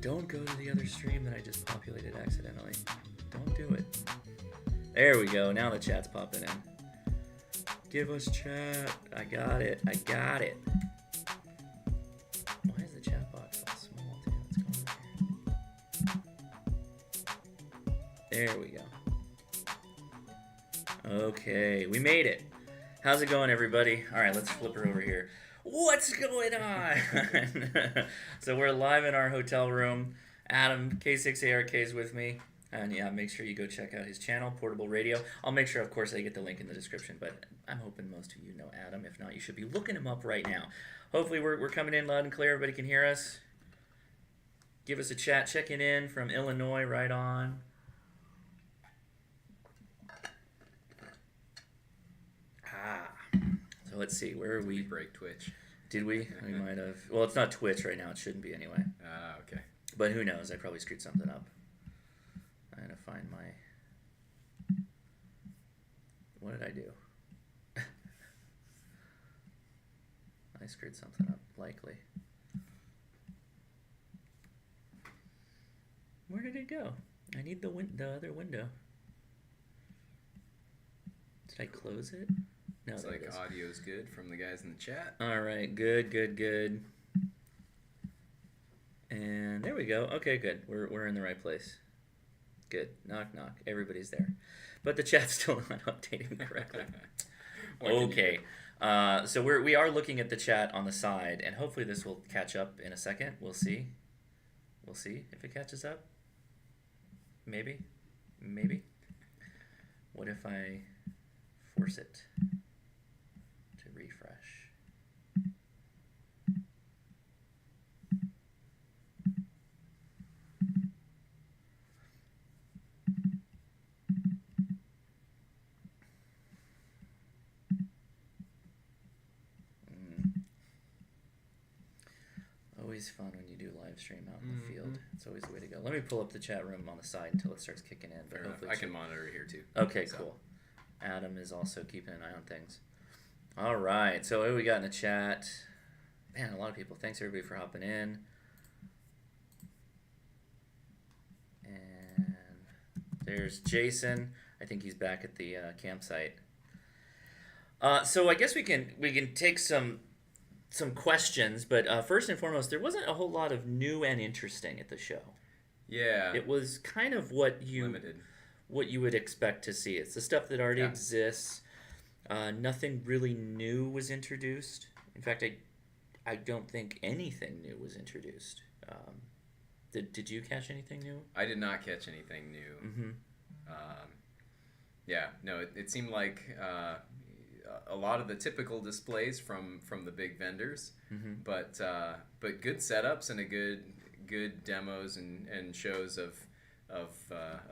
Don't go to the other stream that I just populated accidentally. Don't do it. There we go. Now the chat's popping in. Give us chat. I got it. I got it. Why is the chat box all small too? What's going on here? There we go. Okay, we made it. How's it going, everybody? All right, let's flip her over here. What's going on? So we're live in our hotel room. Adam, K6ARK is with me. And yeah, make sure you go check out his channel, Portable Radio. I'll make sure, of course, I get the link in the description, but I'm hoping most of you know Adam. If not, you should be looking him up right now. Hopefully we're coming in loud and clear. Everybody can hear us. Give us a chat. Checking in from Illinois, right on. So let's see, where are we? Break Twitch. Did we? We might have. Well, it's not Twitch right now. It shouldn't be anyway. Okay. But who knows? I probably screwed something up. I'm going to find my... What did I do? I screwed something up, likely. Where did it go? I need the other window. Did I close it? No, it's like audio's good from the guys in the chat. All right, good. And there we go. Okay, good. We're in the right place. Good. Knock, knock. Everybody's there. But the chat's still not updating correctly. Okay. So we are looking at the chat on the side, and hopefully this will catch up in a second. We'll see. We'll see if it catches up. Maybe. Maybe. What if I force it to refresh? Always fun when you do live stream out in the field. It's always the way to go. Let me pull up the chat room on the side until it starts kicking in. Fair enough. I can monitor it here too. Okay, cool. Adam is also keeping an eye on things. All right, so what do we got in the chat? Man, a lot of people. Thanks everybody for hopping in. And there's Jason. I think he's back at the campsite. So I guess we can take some questions, but first and foremost, there wasn't a whole lot of new and interesting at the show. Yeah. It was kind of what you would expect to see. It's the stuff that already exists. Nothing really new was introduced. In fact, I don't think anything new was introduced. Did you catch anything new? I did not catch anything new. Mm-hmm. It seemed like a lot of the typical displays from the big vendors, but good setups and a good demos and shows of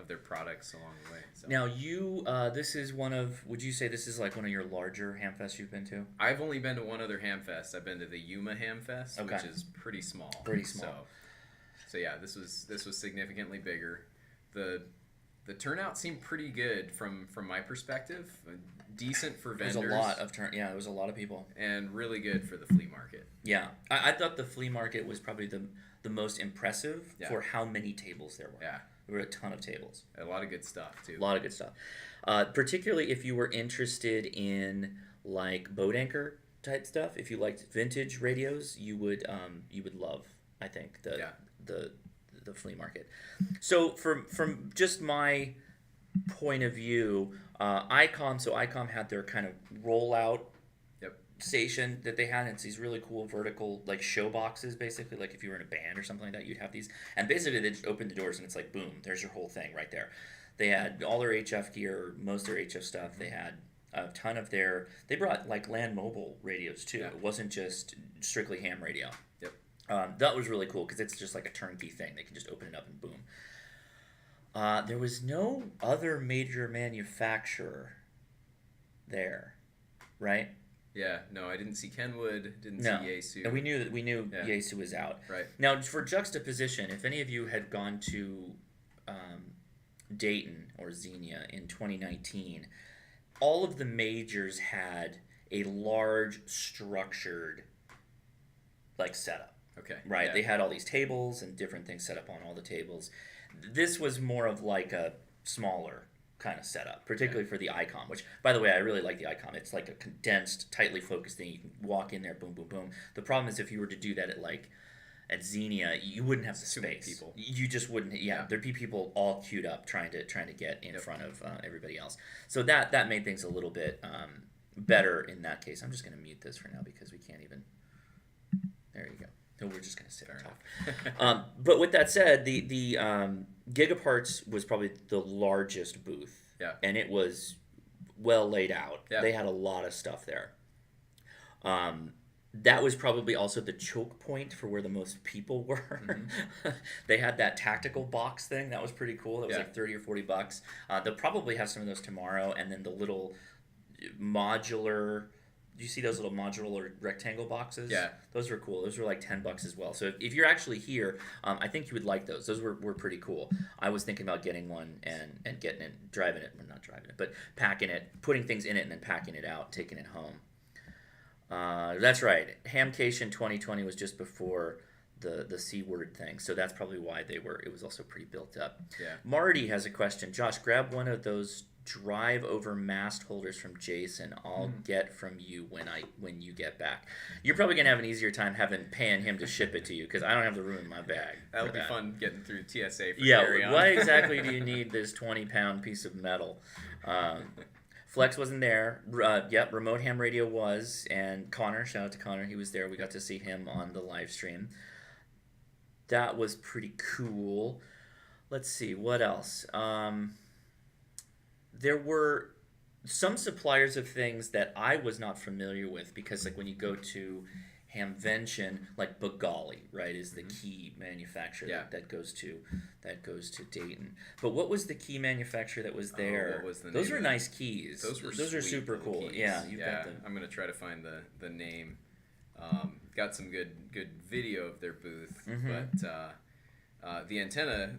their products along the way. So. Now this is would you say this is like one of your larger Hamfests you've been to? I've only been to one other Hamfest. I've been to the Yuma Hamfest, which is pretty small. Pretty small. So yeah, this was significantly bigger. The turnout seemed pretty good from my perspective. Decent for vendors. There was a lot of people. And really good for the flea market. Yeah. I thought the flea market was probably the most impressive for how many tables there were. Yeah. There were a ton of tables. A lot of good stuff, too. A lot of good stuff. Particularly if you were interested in, like, boat anchor type stuff. If you liked vintage radios, you would love, I think, the flea market. So from just my point of view, ICOM had their kind of rollout station that they had. It's these really cool vertical like show boxes, basically, like if you were in a band or something like that, you'd have these, and basically they just open the doors and it's like boom, there's your whole thing right there. They had all their HF gear, most of their HF stuff. They had a ton of they brought like land mobile radios too. It wasn't just strictly ham radio. That was really cool because it's just like a turnkey thing. They can just open it up and boom. There was no other major manufacturer there, right? Yeah, no, I didn't see Kenwood, didn't see Yaesu. And we knew Yaesu was out. Right. Now, for juxtaposition, if any of you had gone to Dayton or Xenia in 2019, all of the majors had a large, structured, like, setup. Okay. Right. Yeah. They had all these tables and different things set up on all the tables. This was more of like a smaller kind of setup, particularly for the icon, which, by the way, I really like the icon. It's like a condensed, tightly focused thing. You can walk in there, boom, boom, boom. The problem is if you were to do that at Xenia, you wouldn't have the space. People. You just wouldn't. Yeah, there'd be people all queued up trying to get in front of everybody else. So that made things a little bit better in that case. I'm just going to mute this for now because we can't even. There you go. No, we're just going to sit and talk. But with that said, the Gigaparts was probably the largest booth. Yeah. And it was well laid out. Yeah. They had a lot of stuff there. That was probably also the choke point for where the most people were. Mm-hmm. They had that tactical box thing. That was pretty cool. That was like $30 or $40. They'll probably have some of those tomorrow. And then the little modular... Do you see those little modular rectangle boxes? Yeah. Those were cool. Those were like $10 as well. So if you're actually here, I think you would like those. Those were pretty cool. I was thinking about getting one and getting it, driving it, well, not driving it, but packing it, putting things in it and then packing it out, taking it home. That's right. Hamcation 2020 was just before the C word thing. So that's probably why it was also pretty built up. Yeah. Marty has a question. Josh, grab one of those drive over mast holders from Jason. I'll get from you when you get back. You're probably gonna have an easier time paying him to ship it to you because I don't have the room in my bag. That'll be fun getting through TSA for yeah, carry-on. Why exactly do you need this 20-pound piece of metal? Flex wasn't there. Yep, Remote Ham Radio was, and Connor, shout out to Connor, he was there. We got to see him on the live stream. That was pretty cool. Let's see, what else? There were some suppliers of things that I was not familiar with because, like, when you go to Hamvention, like Bagali, right, is the key manufacturer that goes to Dayton. But what was the key manufacturer that was there? What was the Those name are nice keys. Those are super cool. Keys. Yeah, you've got them. I'm gonna try to find the name. Got some good video of their booth, but the antenna.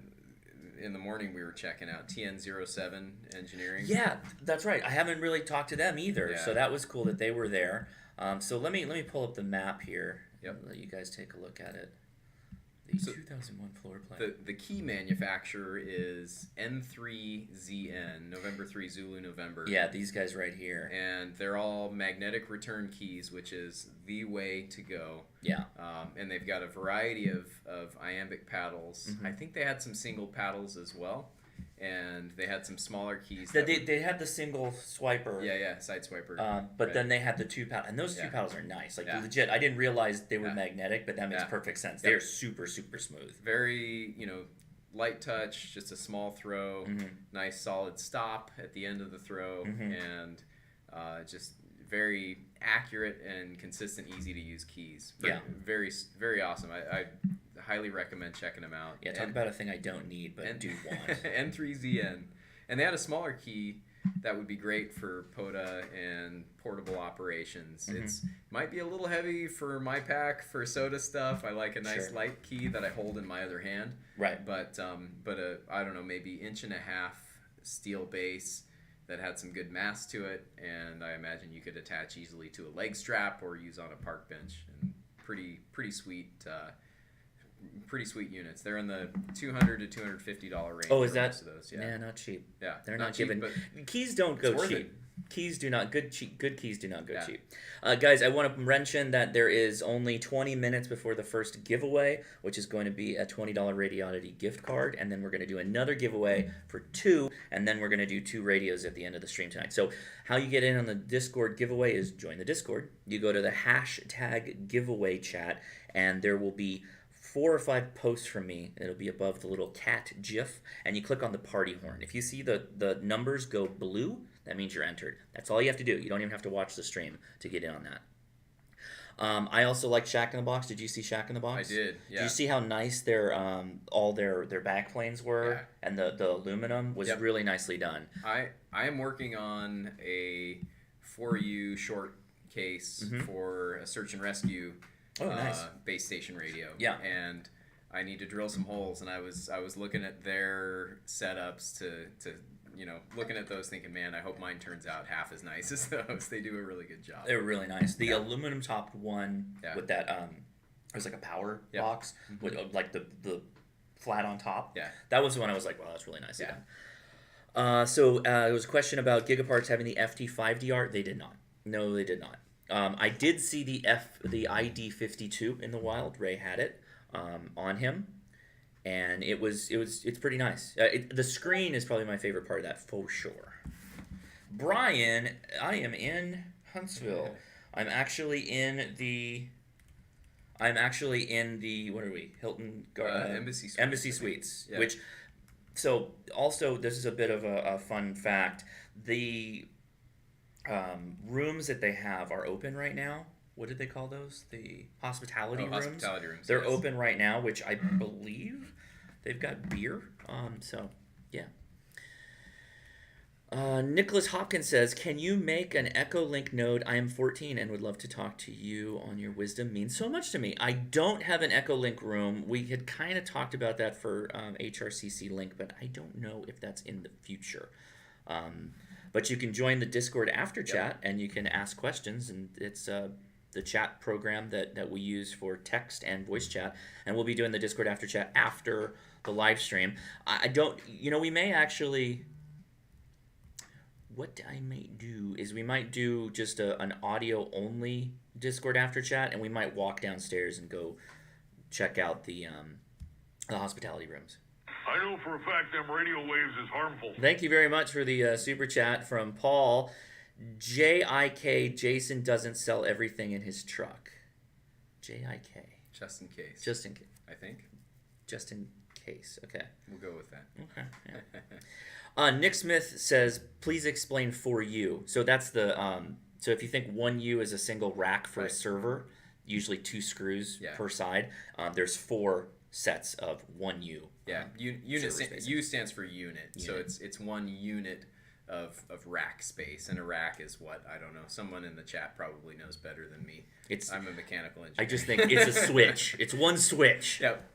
In the morning we were checking out TN07 Engineering. Yeah, that's right. I haven't really talked to them either, so that was cool that they were there. So let me pull up the map here. Yep. Let you guys take a look at it. The 2001 floor plan. The key manufacturer is N3ZN, November 3 Zulu November. Yeah, these guys right here. And they're all magnetic return keys, which is the way to go. Yeah. And they've got a variety of iambic paddles. I think they had some single paddles as well. And they had some smaller keys. They had the single swiper. Yeah, side swiper. But then they had the two paddles. And those two paddles are nice. Like, legit, I didn't realize they were magnetic, but that makes perfect sense. They're super, super smooth. Very, light touch, just a small throw, nice solid stop at the end of the throw, and just very accurate and consistent, easy to use keys. Very, very awesome. I highly recommend checking them out. Yeah, talk about a thing I don't need but do want. N3ZN. And they had a smaller key that would be great for POTA and portable operations. It's might be a little heavy for my pack for soda stuff. I like a nice light key that I hold in my other hand. Right. But I don't know, maybe 1.5 inch steel base that had some good mass to it, and I imagine you could attach easily to a leg strap or use on a park bench. And pretty sweet. Pretty sweet units. They're in the $200 to $250 range. Oh, is that? Most of those, yeah, not cheap. Yeah, they're not cheap, giving. But keys don't go cheap. It. Keys do not good keys do not go cheap. Guys, I want to mention that there is only 20 minutes before the first giveaway, which is going to be a $20 Radioddity gift card, and then we're going to do another giveaway for 2, and then we're going to do 2 radios at the end of the stream tonight. So how you get in on the Discord giveaway is join the Discord. You go to the hashtag giveaway chat, and there will be 4 or 5 posts from me. It'll be above the little cat gif, and you click on the party horn. If you see the numbers go blue, that means you're entered. That's all you have to do. You don't even have to watch the stream to get in on that. I also like Shack in the Box. Did you see Shack in the Box? I did, yeah. Did you see how nice their all their backplanes were? Yeah. And the aluminum was really nicely done. I am working on a 4U short case for a search and rescue nice. Base station radio. Yeah. And I need to drill some holes, and I was looking at their setups to looking at those thinking, man, I hope mine turns out half as nice as those. They do a really good job. They were really nice. The aluminum topped one with that was like a power Yep. box with like the flat on top. Yeah. That was the one I was like, wow, that's really nice. Yeah. There was a question about Gigaparks having the FT5DR. They did not. No, they did not. I did see the ID52 in the wild. Ray had it on him, and it's pretty nice. The screen is probably my favorite part of that for sure. Brian, I am in Huntsville. I'm actually in the what are we? Hilton Embassy Suites. Embassy Suites, Yeah. which so also this is a bit of a fun fact. The rooms that they have are open right now. What did they call those? The hospitality rooms. Hospitality rooms. They're yes. open right now, which I believe they've got beer. So yeah. Nicholas Hopkins says, "Can you make an Echolink node? I am 14 and would love to talk to you on your wisdom. Means so much to me. I don't have an Echolink room. We had kind of talked about that for HRCC Link, but I don't know if that's in the future. But you can join the Discord after chat and you can ask questions, and it's the chat program that we use for text and voice chat, and we'll be doing the Discord after chat after the live stream. I don't, we may actually. What I might do is we might do just an audio only Discord after chat, and we might walk downstairs and go check out the hospitality rooms. I know for a fact them radio waves is harmful. Thank you very much for the super chat from Paul. JIK, Jason doesn't sell everything in his truck. JIK. Just in case. Just in case. I think. Just in case. Okay. We'll go with that. Okay. Yeah. Nick Smith says, please explain 4U. So that's the so if you think 1U is a single rack for a server, usually 2 screws per side. There's 4 sets of 1U. Yeah, U stands for unit. So it's 1 unit of rack space, and a rack is what? I don't know. Someone in the chat probably knows better than me. I'm a mechanical engineer. I just think it's a switch. It's 1 switch. Yep.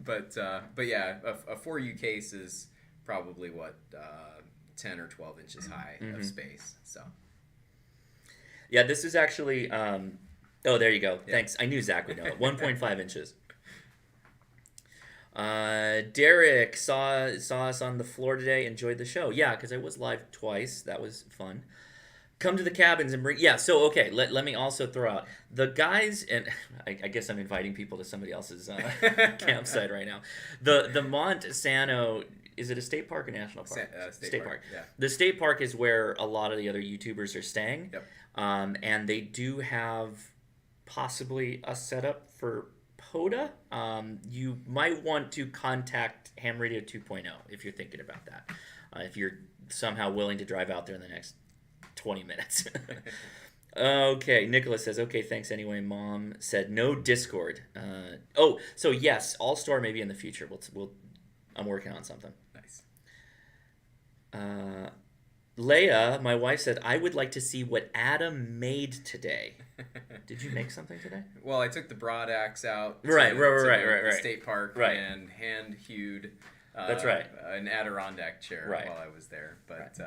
But yeah, a 4U case is probably what 10 or 12 inches high of space. So yeah, this is actually oh, there you go. Yeah. Thanks. I knew Zach would know it. 1.5 inches. Derek saw us on the floor today. Enjoyed the show. Yeah, because I was live twice. That was fun. Come to the cabins and bring. Yeah. So okay. Let me also throw out the guys, and I guess I'm inviting people to somebody else's campsite right now. The Mont Sano. Is it a state park or national park? State park. Yeah. The state park is where a lot of the other YouTubers are staying. Yep. And they do have possibly a setup for POTA. You might want to contact Ham Radio 2.0 if you're thinking about that. If you're somehow willing to drive out there in the next 20 minutes. Okay, Nicholas says, okay, thanks anyway. Mom said no Discord. So yes, All-Star maybe in the future. I'm working on something. Nice. Leia, my wife, said, I would like to see what Adam made today. Did you make something today? Well, I took the broad axe out to the state park and hand-hewed that's right. an Adirondack chair while I was there. But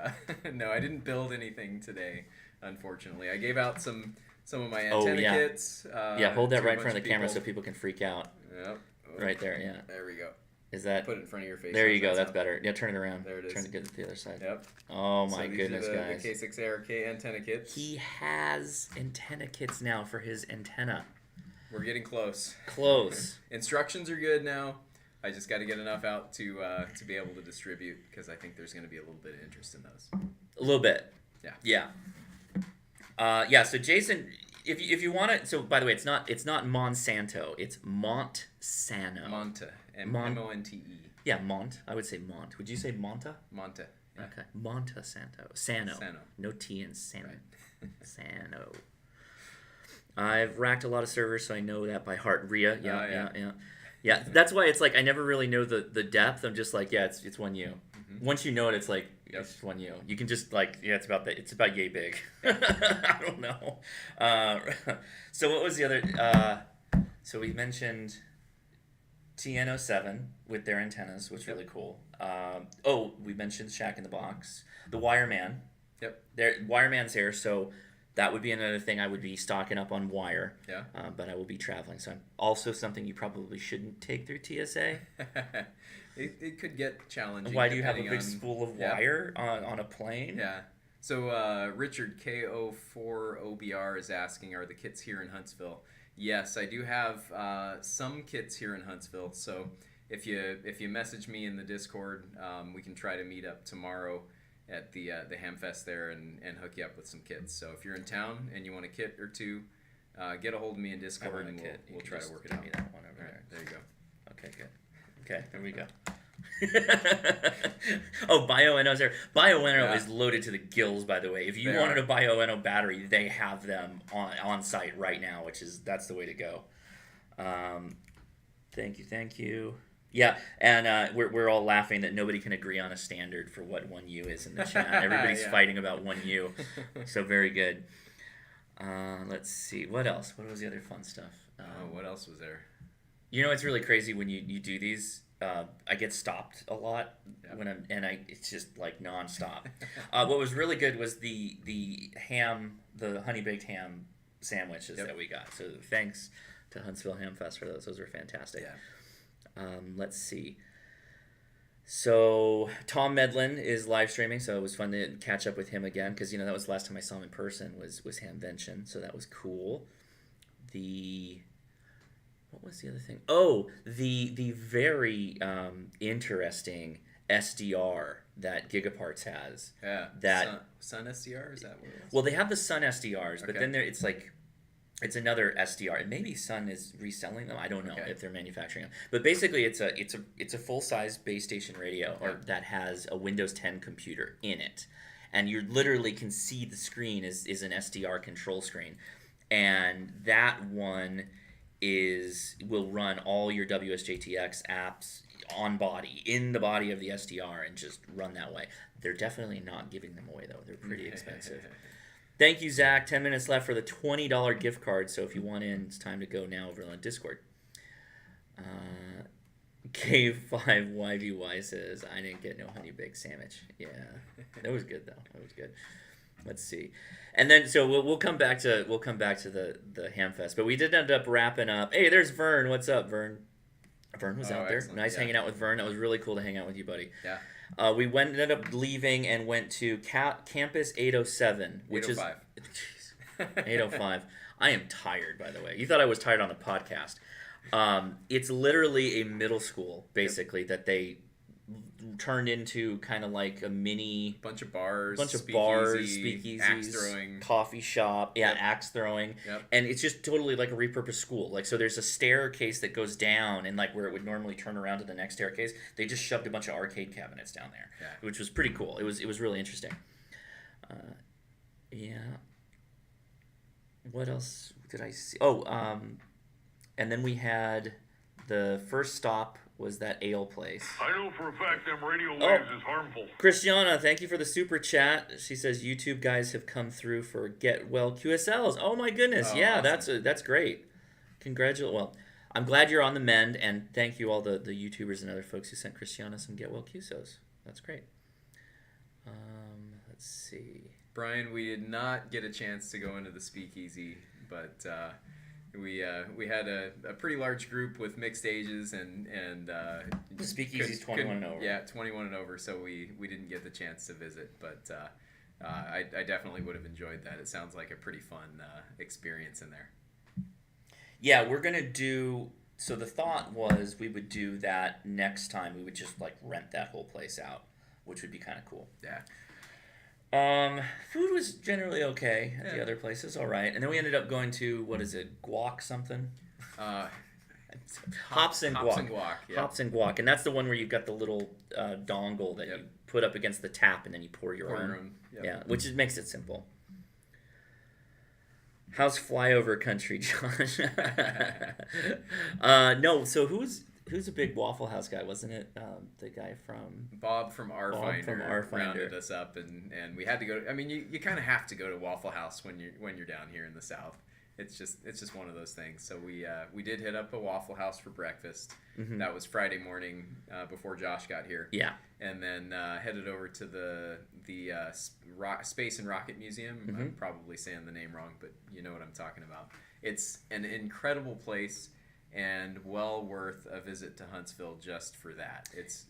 no, I didn't build anything today, unfortunately. I gave out some of my antenna kits. Hold that right in front of the camera so people can freak out. Yep. Right there, yeah. There we go. Is that? Put it in front of your face. There you go. That's better. Yeah, turn it around. There it is. Turn it to the other side. Yep. Oh my goodness, guys. The K6ARK antenna kits. He has antenna kits now for his antenna. We're getting close. Close. Instructions are good now. I just got to get enough out to be able to distribute, because I think there's going to be a little bit of interest in those. A little bit. Yeah. Yeah. So Jason, if you want to, so by the way, it's not Monsanto. It's Montsano. Monte. M-O-N-T-E. Yeah, Mont. I would say Mont. Would you say Monta? Monte. Yeah. Okay. Monsanto. Sano. Sano. No T in Sano. Right. Sano. I've racked a lot of servers, so I know that by heart. Rhea. Yeah. That's why it's like I never really know the depth. I'm just like, yeah, it's 1U. Mm-hmm. Once you know it, it's like it's 1U. You can just like, yeah, it's about yay big. I don't know. So what was the other? So we mentioned TN07 with their antennas, which is really cool. We mentioned Shack in the Box. The Wireman. Yep. Wireman's here, so That would be another thing. I would be stocking up on wire. Yeah. But I will be traveling, so I'm also something you probably shouldn't take through TSA. It could get challenging. Why do you have a big spool of wire on a plane? Yeah. So Richard K6ARK is asking, are the kits here in Huntsville? Yes, I do have some kits here in Huntsville. So if you message me in the Discord, we can try to meet up tomorrow at the Hamfest there and hook you up with some kits. So if you're in town and you want a kit or two, get a hold of me in Discord and we'll try to work it out. Give me that one over All right, there you go. Okay, good. Okay, there we go. Oh, BioNO's there. BioNO is loaded to the gills, by the way. If you wanted a BioNO battery, they have them on site right now, that's the way to go. Thank you. Yeah, and we're all laughing that nobody can agree on a standard for what 1U is in the chat. Everybody's fighting about 1U. So very good. Let's see. What else? What was the other fun stuff? What else was there? You know, it's really crazy when you do these. I get stopped a lot it's just like nonstop. What was really good was the honey baked ham sandwiches that we got. So thanks to Huntsville Ham Fest for those. Those were fantastic. Yeah. Let's see. So Tom Medlin is live streaming, so it was fun to catch up with him again because that was the last time I saw him in person was Hamvention, so that was cool. What was the other thing? Oh, the very interesting SDR that Gigaparts has. Yeah. That Sun SDR, is that what it was? Well, they have the Sun SDRs, but then it's another SDR, and maybe Sun is reselling them. I don't know if they're manufacturing them. But basically, it's a full size base station radio that has a Windows 10 computer in it, and you literally can see the screen is an SDR control screen, and that one will run all your WSJTX apps in the body of the SDR and just run that way. They're definitely not giving them away though. They're pretty expensive. Thank you, Zach. 10 minutes left for the $20 gift card. So if you want in, it's time to go now over on Discord. K5YVY says, I didn't get no honey baked sandwich. Yeah, that was good though. That was good. Let's see. And then so we'll come back to the Hamfest, but we did end up wrapping up. Hey, there's Vern. What's up, Vern? Vern was out there. Excellent. Nice hanging out with Vern. That was really cool to hang out with you, buddy. Yeah. We ended up leaving and went to Campus 807, which 805. is 805. I am tired, by the way. You thought I was tired on the podcast. It's literally a middle school, basically, that they turned into kind of like a mini bunch of bars, speakeasies, axe throwing, coffee shop, axe throwing, and it's just totally like a repurposed school. Like, so there's a staircase that goes down, and like where it would normally turn around to the next staircase, they just shoved a bunch of arcade cabinets down there, which was pretty cool. It was really interesting. What else did I see? And then we had the first stop was that ale place. I know for a fact them radio waves is harmful. Christiana, thank you for the super chat. She says YouTube guys have come through for Get Well QSLs. Oh my goodness. Awesome. That's great. Well, I'm glad you're on the mend, and thank you all the YouTubers and other folks who sent Christiana some Get Well QSOs. That's great. Let's see. Brian, we did not get a chance to go into the speakeasy, but we had a pretty large group with mixed ages and the speakeasy's 21 and over. Yeah, 21 and over. So we didn't get the chance to visit, but I definitely would have enjoyed that. It sounds like a pretty fun experience in there. Yeah, we're gonna do. So the thought was we would do that next time. We would just like rent that whole place out, which would be kind of cool. Yeah. Food was generally okay at the other places, all right. And then we ended up going to, what is it, guac something? Hops and guac. Hops and guac. And that's the one where you've got the little dongle that you put up against the tap and then you pour your own. Yeah, which makes it simple. How's flyover country, John? No, so who's a big Waffle House guy, wasn't it? The guy from Bob from R-Finder rounded us up, and we had to go. I mean, you kind of have to go to Waffle House when you're down here in the South. it's just one of those things. So we did hit up a Waffle House for breakfast. Mm-hmm. That was Friday morning before Josh got here. Yeah. And then headed over to the Space and Rocket Museum. Mm-hmm. I'm probably saying the name wrong, but you know what I'm talking about. It's an incredible place and well worth a visit to Huntsville just for that. It's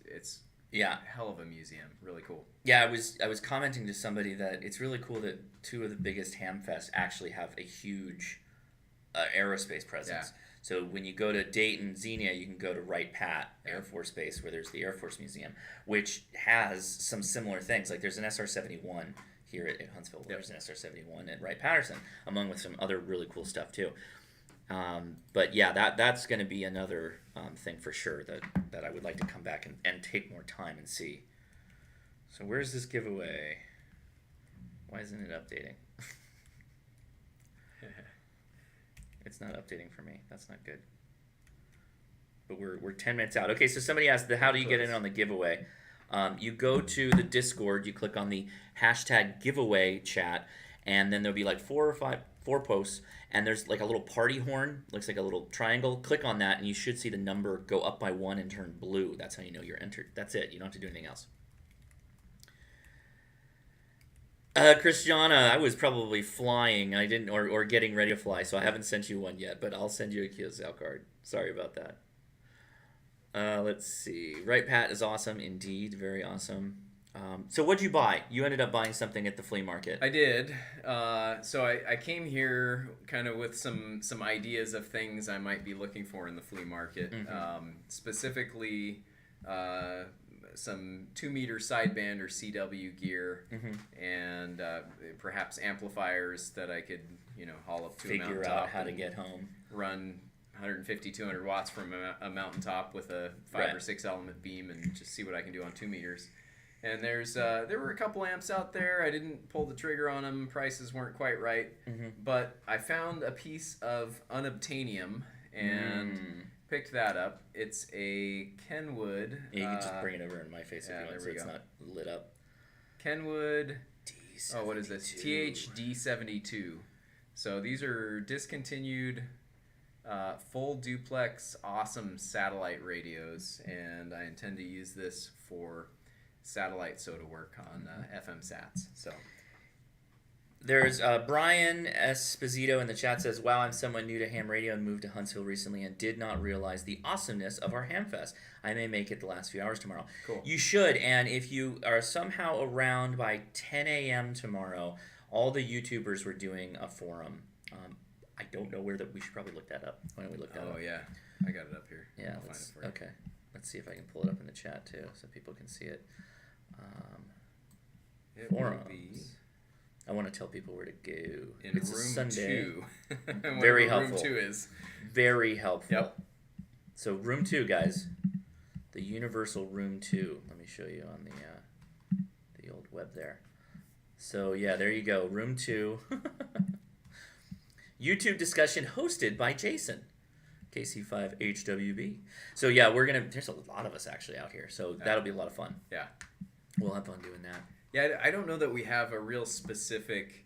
yeah, hell of a museum. Really cool. Yeah, I was commenting to somebody that it's really cool that two of the biggest hamfests actually have a huge aerospace presence. Yeah. So when you go to Dayton, Xenia, you can go to Wright Pat Air Force Base, where there's the Air Force Museum, which has some similar things. Like there's an SR-71 here at Huntsville. There's an SR-71 at Wright-Patterson, among with some other really cool stuff too. But yeah, that's going to be another thing for sure that I would like to come back and take more time and see. So where's this giveaway? Why isn't it updating? It's not updating for me. That's not good. But we're 10 minutes out. Okay, so somebody asked, how do you get in on the giveaway? You go to the Discord, you click on the hashtag giveaway chat, and then there'll be like four posts, and there's like a little party horn, looks like a little triangle. Click on that, and you should see the number go up by 1 and turn blue. That's how you know you're entered. That's it. You don't have to do anything else. Christiana, I was probably flying. I didn't, or getting ready to fly, so I haven't sent you one yet, but I'll send you a QSL card. Sorry about that. Let's see. Right, Pat is awesome, indeed, very awesome. So what'd you buy? You ended up buying something at the flea market. I did. So I came here kind of with some ideas of things I might be looking for in the flea market. Mm-hmm. Specifically, some 2-meter sideband or CW gear, mm-hmm. and perhaps amplifiers that I could, haul up to a mountaintop. Figure out how to get home. Run 150, 200 watts from a mountaintop with a 5 or 6 element beam and just see what I can do on 2 meters. And there were a couple amps out there. I didn't pull the trigger on them. Prices weren't quite right. Mm-hmm. But I found a piece of unobtainium and picked that up. It's a Kenwood. Yeah, you can just bring it over in my face if you want, so it's not lit up. Kenwood. D72. Oh, what is this? THD72. So these are discontinued full duplex awesome satellite radios, and I intend to use this for satellite SOTA work on FM sats. So there's Brian Esposito in the chat says, wow, I'm someone new to ham radio and moved to Huntsville recently and did not realize the awesomeness of our hamfest. I may make it the last few hours tomorrow. Cool. You should, and if you are somehow around by 10 a.m. tomorrow, all the YouTubers were doing a forum. I don't know where we should probably look that up. Why don't we look that up? Oh, yeah. I got it up here. Yeah, okay. Let's see if I can pull it up in the chat, too, so people can see it. Forums. I want to tell people where to go. It's room Sunday. 2. Very helpful. Room 2 is. Very helpful. Yep. So room 2, guys. The universal room 2. Let me show you on the old web there. So yeah, there you go. Room 2. YouTube discussion hosted by Jason. KC5HWB. So yeah, there's a lot of us actually out here. So that'll be a lot of fun. Yeah. We'll have fun doing that. Yeah, I don't know that we have a real specific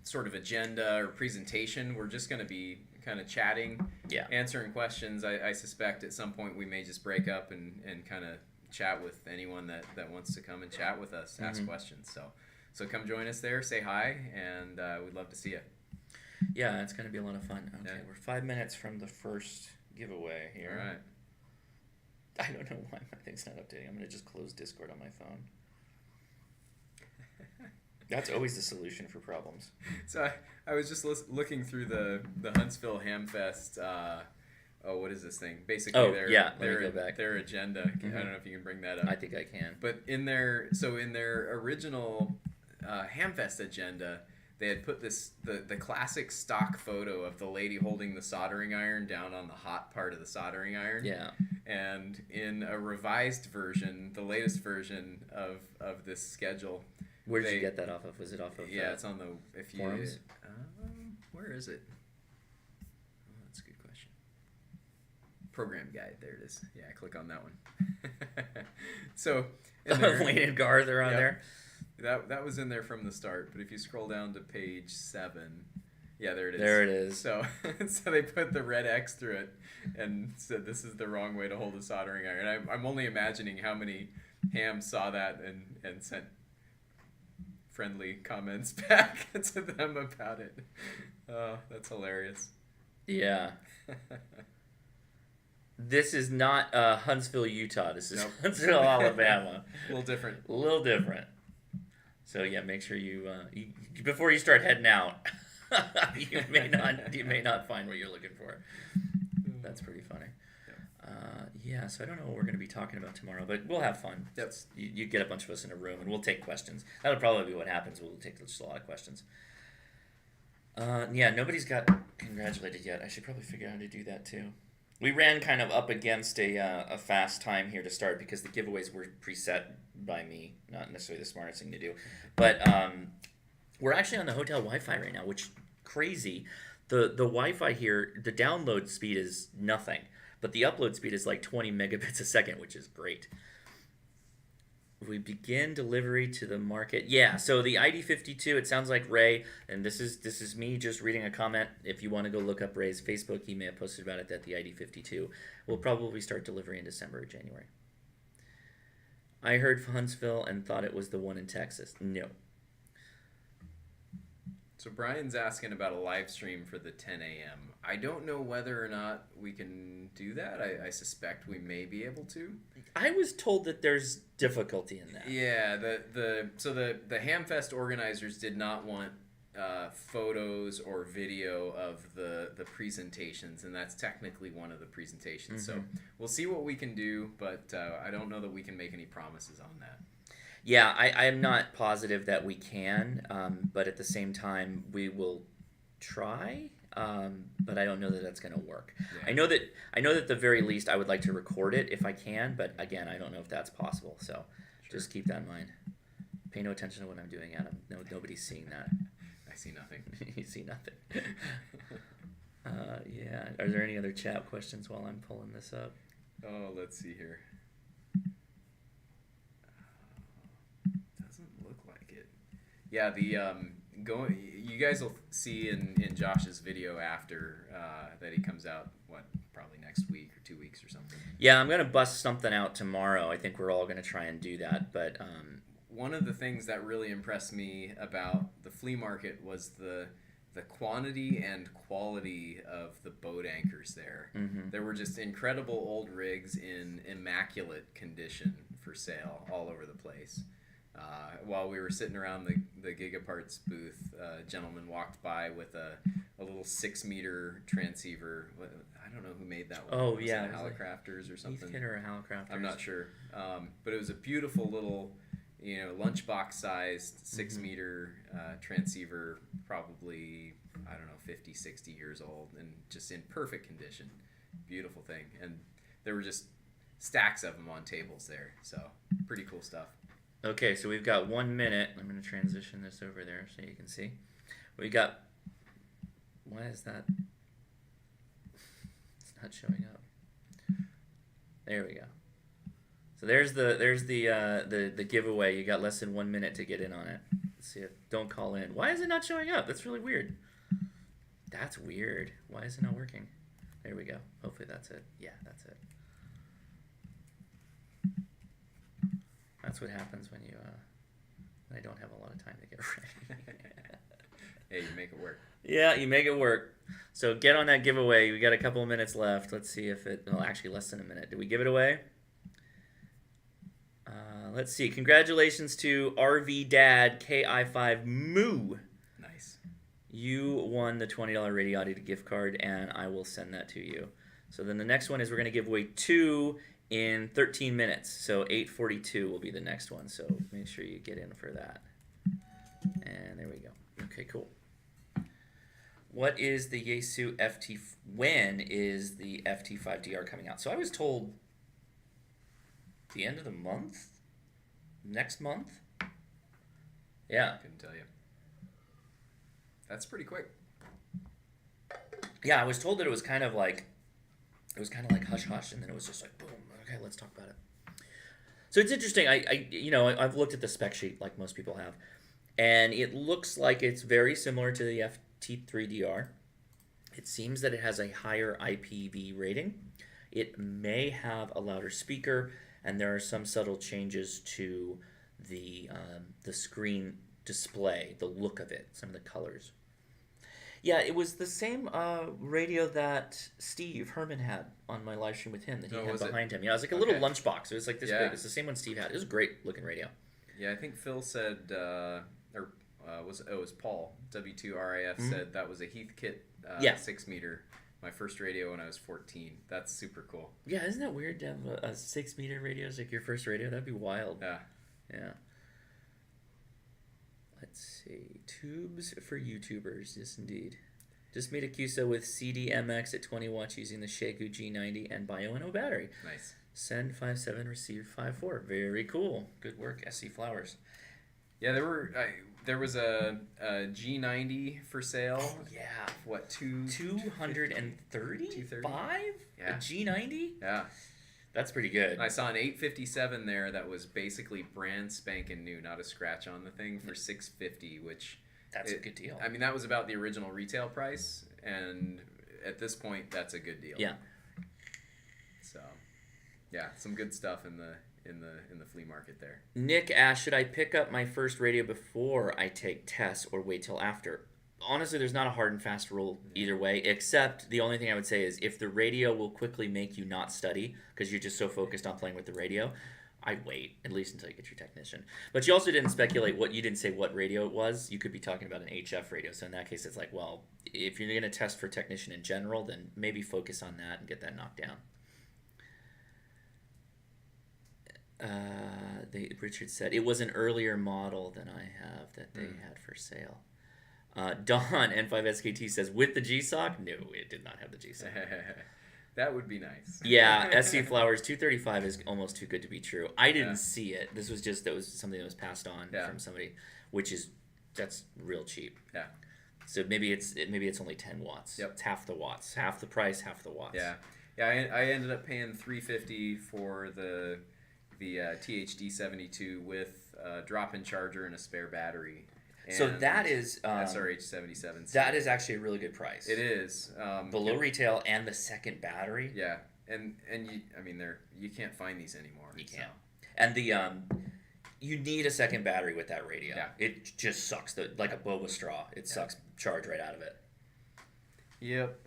sort of agenda or presentation. We're just going to be kind of chatting, answering questions. I suspect at some point we may just break up and kind of chat with anyone that wants to come and chat with us, ask questions. So come join us there, say hi, and we'd love to see you. Yeah, it's going to be a lot of fun. Okay, we're 5 minutes from the first giveaway here. All right. I don't know why my thing's not updating. I'm going to just close Discord on my phone. That's always the solution for problems. So I was just looking through the Huntsville Hamfest. What is this thing? Basically, their agenda. Mm-hmm. I don't know if you can bring that up. I think I can. But in their original Hamfest agenda, they had put the classic stock photo of the lady holding the soldering iron down on the hot part of the soldering iron. Yeah. And in a revised version, the latest version of this schedule. Where did you get that off of? Was it off of? Yeah, it's on the forums. Where is it? Oh, that's a good question. Program guide. There it is. Yeah, click on that one. So Wayne and Garth are on there. That was in there from the start, but if you scroll down to page 7, Yeah, there it is. There it is. So they put the red X through it and said this is the wrong way to hold a soldering iron. I'm only imagining how many hams saw that and sent friendly comments back to them about it. Oh, that's hilarious. Yeah. This is not Huntsville, Utah. This is Huntsville, Alabama. A little different. A little different. So yeah, make sure you before you start heading out, you may not find what you're looking for. That's pretty funny. Yeah, so I don't know what we're going to be talking about tomorrow, but we'll have fun. Yep. You get a bunch of us in a room, and we'll take questions. That'll probably be what happens. We'll take just a lot of questions. Yeah, nobody's got congratulated yet. I should probably figure out how to do that too. We ran kind of up against a fast time here to start because the giveaways were preset by me, not necessarily the smartest thing to do. But we're actually on the hotel Wi-Fi right now, which crazy. The Wi-Fi here, the download speed is nothing, but the upload speed is like 20 megabits a second, which is great. We begin delivery to the market. Yeah, so the ID52, it sounds like Ray, and this is me just reading a comment. If you want to go look up Ray's Facebook, he may have posted about it, that the ID52 will probably start delivery in December or January. I heard Huntsville and thought it was the one in Texas. No. So Brian's asking about a live stream for the 10 a.m. I don't know whether or not we can do that. I suspect we may be able to. I was told that there's difficulty in that. Yeah, the Hamfest organizers did not want photos or video of the presentations, and that's technically one of the presentations. Mm-hmm. So we'll see what we can do, but I don't know that we can make any promises on that. Yeah, I am not positive that we can, but at the same time, we will try. But I don't know that that's going to work. Yeah. I know that at the very least I would like to record it if I can, but again, I don't know if that's possible. So just keep that in mind. Pay no attention to what I'm doing, Adam. No, nobody's seeing that. I see nothing. You see nothing. Yeah. Are there any other chat questions while I'm pulling this up? Oh, let's see here. Doesn't look like it. Yeah, you guys will see in Josh's video after that he comes out, probably next week or 2 weeks or something. Yeah, I'm going to bust something out tomorrow. I think we're all going to try and do that. But one of the things that really impressed me about the flea market was the quantity and quality of the boat anchors there. Mm-hmm. There were just incredible old rigs in immaculate condition for sale all over the place. While we were sitting around the Gigaparts booth, a gentleman walked by with a little 6-meter transceiver. I don't know who made that one. Oh, yeah. Hallicrafters or something. Heathkit or Hallicrafters. I'm not sure. But it was a beautiful little, lunchbox-sized 6-meter transceiver, probably, 50, 60 years old, and just in perfect condition. Beautiful thing. And there were just stacks of them on tables there. So, pretty cool stuff. Okay, so we've got 1 minute. I'm going to transition this over there so you can see. We got... Why is that? It's not showing up. There we go. So there's the giveaway. You got less than 1 minute to get in on it. Let's see if... Don't call in. Why is it not showing up? That's really weird. That's weird. Why is it not working? There we go. Hopefully that's it. Yeah, that's it. That's what happens when I don't have a lot of time to get ready. Hey, you make it work. Yeah, you make it work. So get on that giveaway. We got a couple of minutes left. Let's see if it... Well, actually less than a minute. Did we give it away? Let's see. Congratulations to RV Dad KI5 Moo. Nice. You won the $20 Radiotti gift card, and I will send that to you. So then the next one is we're going to give away 2 in 13 minutes. So 8:42 will be the next one. So make sure you get in for that. And there we go. Okay, cool. What is the Yaesu FT? When is the FT5DR coming out? So I was told the end of the month? Next month? Yeah. Couldn't tell you. That's pretty quick. Yeah, I was told that it was kind of like hush hush, and then it was just like boom. Okay, let's talk about it. So it's interesting. I've looked at the spec sheet like most people have, and it looks like it's very similar to the T3DR. It seems that it has a higher IPV rating. It may have a louder speaker, and there are some subtle changes to the screen display, the look of it, some of the colors. Yeah, it was the same radio that Steve Herman had on my live stream with him that he had behind him. Yeah, it was like a little lunchbox. It was like this big. It's the same one Steve had. It was a great looking radio. Yeah, I think Phil said, it was Paul, W2RAF said that was a Heathkit 6-meter. My first radio when I was 14. That's super cool. Yeah, isn't that weird to have a 6-meter radio as like your first radio? That'd be wild. Yeah. Yeah. Let's see. Tubes for YouTubers. Yes, indeed. Just made a QSO with CDMX at 20 watts using the Shaku G90 and BioNO battery. Nice. Send 5.7, receive 5.4. Very cool. Good work, SC Flowers. Yeah, there was a G90 for sale. Oh, yeah. What, 235? Yeah. A G90? Yeah. That's pretty good. I saw an 857 there that was basically brand spanking new, not a scratch on the thing, for $650, which... That's a good deal. I mean, that was about the original retail price, and at this point, that's a good deal. Yeah. So, yeah, some good stuff in the flea market there. Nick asked, should I pick up my first radio before I take tests or wait till after? Honestly, there's not a hard and fast rule either way, except the only thing I would say is if the radio will quickly make you not study because you're just so focused on playing with the radio, I'd wait at least until you get your technician. But you also didn't speculate you didn't say what radio it was. You could be talking about an HF radio. So in that case, it's like, well, if you're going to test for technician in general, then maybe focus on that and get that knocked down. Richard said, it was an earlier model than I have that they had for sale. Don N5SKT says, with the GSOC? No, it did not have the GSOC. That would be nice. Yeah, SC Flowers 235 is almost too good to be true. I didn't see it. This was that was something that was passed on from somebody, that's real cheap. Yeah. So maybe it's only 10 watts. Yep. It's half the watts, half the price, half the watts. Yeah. Yeah, I ended up paying $350 for the THD 72 with a drop-in charger and a spare battery. And so that is SRH 77. That is actually a really good price. It is below retail and the second battery. Yeah, and you can't find these anymore. You can't. And you need a second battery with that radio. Yeah. It just sucks like a boba straw. It sucks charge right out of it. Yep.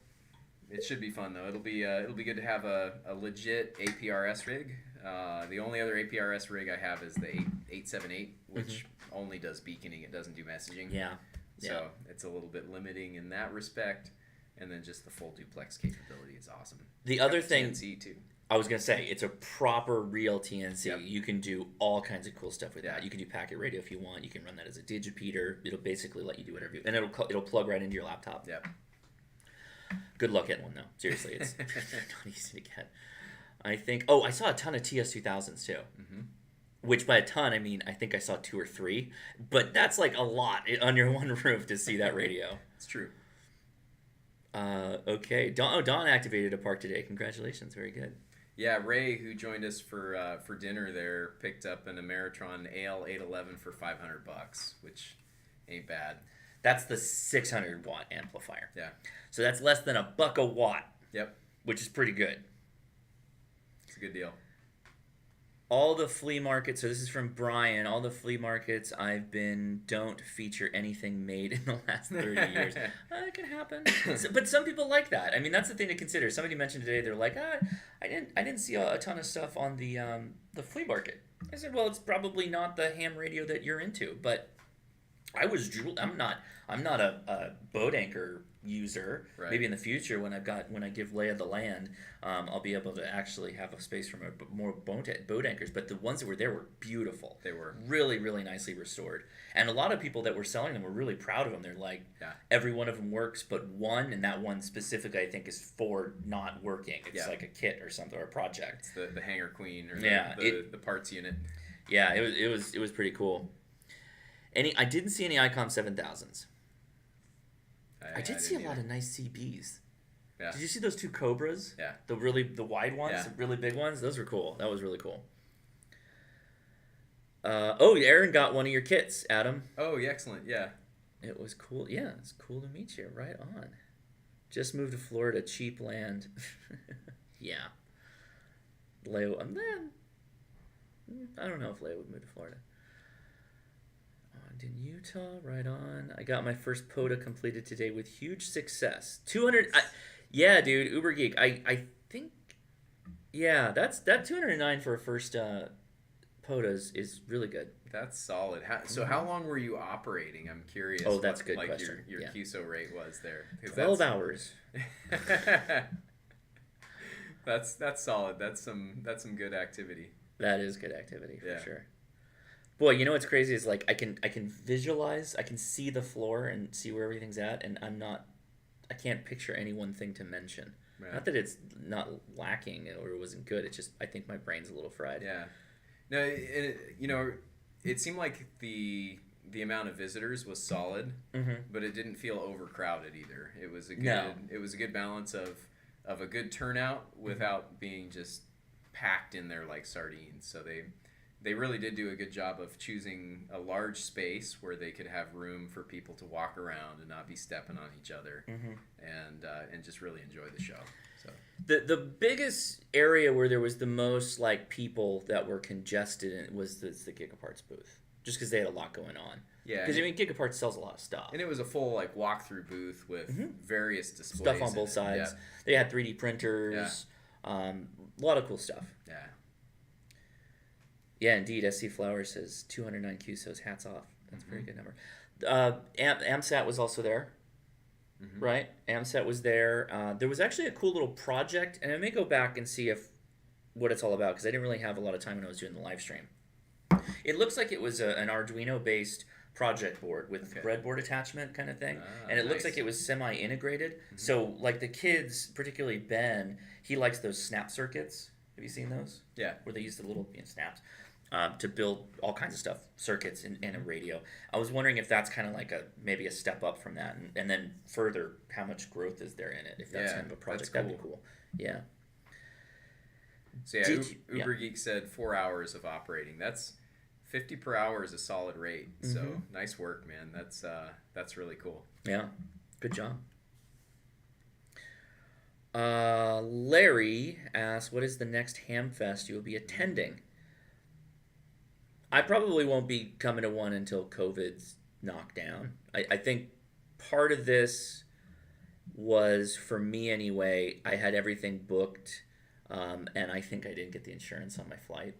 It should be fun though. It'll be good to have a legit APRS rig. The only other APRS rig I have is the 878, which only does beaconing. It doesn't do messaging. Yeah. So it's a little bit limiting in that respect. And then just the full duplex capability is awesome. The other thing, TNC too. I was going to say, it's a proper real TNC. Yep. You can do all kinds of cool stuff with that. You can do packet radio if you want. You can run that as a digipeater. It'll basically let you do whatever and it'll plug right into your laptop. Yep. Good luck getting one though. Seriously, it's not easy to get. I saw a ton of TS2000s too. Mm-hmm. Which by a ton, I mean, I think I saw 2 or 3. But that's like a lot on your one roof to see that radio. It's true. Okay. Don activated a park today. Congratulations. Very good. Yeah, Ray, who joined us for dinner there, picked up an Ameritron AL811 for $500, which ain't bad. That's the 600 watt amplifier. Yeah. So that's less than $1 a watt. Yep. Which is pretty good. It's a good deal. All the flea markets, so this is from Brian, all the flea markets I've been don't feature anything made in the last 30 years. It can happen. But some people like that. I mean, that's the thing to consider. Somebody mentioned today, they're like, I didn't see a ton of stuff on the flea market. I said, well, it's probably not the ham radio that you're into, but I'm not a boat anchor user. Right. Maybe in the future when I give lay of the land, I'll be able to actually have a space for more boat anchors. But the ones that were there were beautiful. They were really, really nicely restored. And a lot of people that were selling them were really proud of them. They're like, every one of them works but one, and that one specifically I think is for not working. It's like a kit or something or a project. It's the hanger queen or the parts unit. Yeah, it was pretty cool. I didn't see any ICOM 7000s. I did see a lot of nice CBs. Yeah. Did you see those 2 Cobras? Yeah. The wide ones, yeah. The really big ones? Those were cool. That was really cool. Aaron got one of your kits, Adam. Oh, excellent. Yeah. It was cool. Yeah, it's cool to meet you. Right on. Just moved to Florida, cheap land. Yeah. Leo, then I don't know if Leo would move to Florida. In Utah, right on. I got my first POTA completed today with huge success. 200. Yeah, dude, Uber Geek. I think. Yeah, that 209 for a first POTA is really good. That's solid. How long were you operating? I'm curious. Oh, that's a good question. Your QSO rate was there. 12 hours. That's solid. That's some good activity. That is good activity for sure. Boy, you know what's crazy is like I can visualize, I can see the floor and see where everything's at, and I can't picture any one thing to mention. Right. Not that it's not lacking or it wasn't good. It's just I think my brain's a little fried. Yeah. No, it seemed like the amount of visitors was solid, but it didn't feel overcrowded either. It was a good balance of a good turnout without being just packed in there like sardines. So they really did do a good job of choosing a large space where they could have room for people to walk around and not be stepping on each other, and just really enjoy the show. So the biggest area where there was the most like people that were congested in was the Gigaparts booth, just because they had a lot going on. Yeah, because Gigaparts sells a lot of stuff, and it was a full like walkthrough booth with various displays, stuff on both sides. Yeah. They had 3D printers, a lot of cool stuff. Yeah. Yeah, indeed. SC Flower says 209 QSOs. Hats off. That's a pretty good number. AMSAT was also there, right? AMSAT was there. There was actually a cool little project, and I may go back and see what it's all about because I didn't really have a lot of time when I was doing the live stream. It looks like it was an Arduino-based project board with breadboard attachment kind of thing, and it looks like it was semi-integrated. So, like the kids, particularly Ben, he likes those snap circuits. Have you seen those? Yeah. Where they use the little snaps. To build all kinds of stuff, circuits and a radio. I was wondering if that's kind of like maybe a step up from that, and then further, how much growth is there in it? If that's kind of a project, that'd be cool. Yeah. So yeah, Uber Geek said 4 hours of operating. That's 50 per hour is a solid rate. So nice work, man. That's really cool. Yeah, good job. Larry asks, "What is the next Hamfest you will be attending?" I probably won't be coming to one until COVID's knocked down. I think part of this was, for me anyway, I had everything booked, and I think I didn't get the insurance on my flight.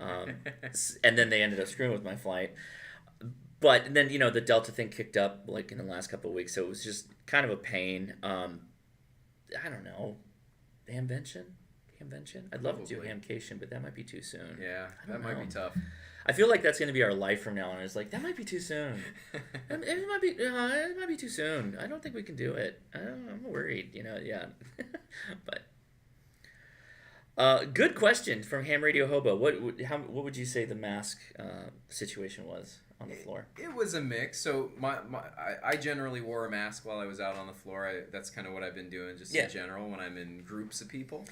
And then they ended up screwing with my flight. But then, the Delta thing kicked up like in the last couple of weeks, so it was just kind of a pain. I don't know. Hamvention? I'd love to do Hamcation, but that might be too soon. Yeah, that might be tough. I feel like that's going to be our life from now on. It's like, that might be too soon. It might be too soon. I don't think we can do it. I'm worried, yeah. But good question from Ham Radio Hobo. What would you say the mask situation was on the floor? It was a mix. So I generally wore a mask while I was out on the floor. That's kind of what I've been doing just in general when I'm in groups of people.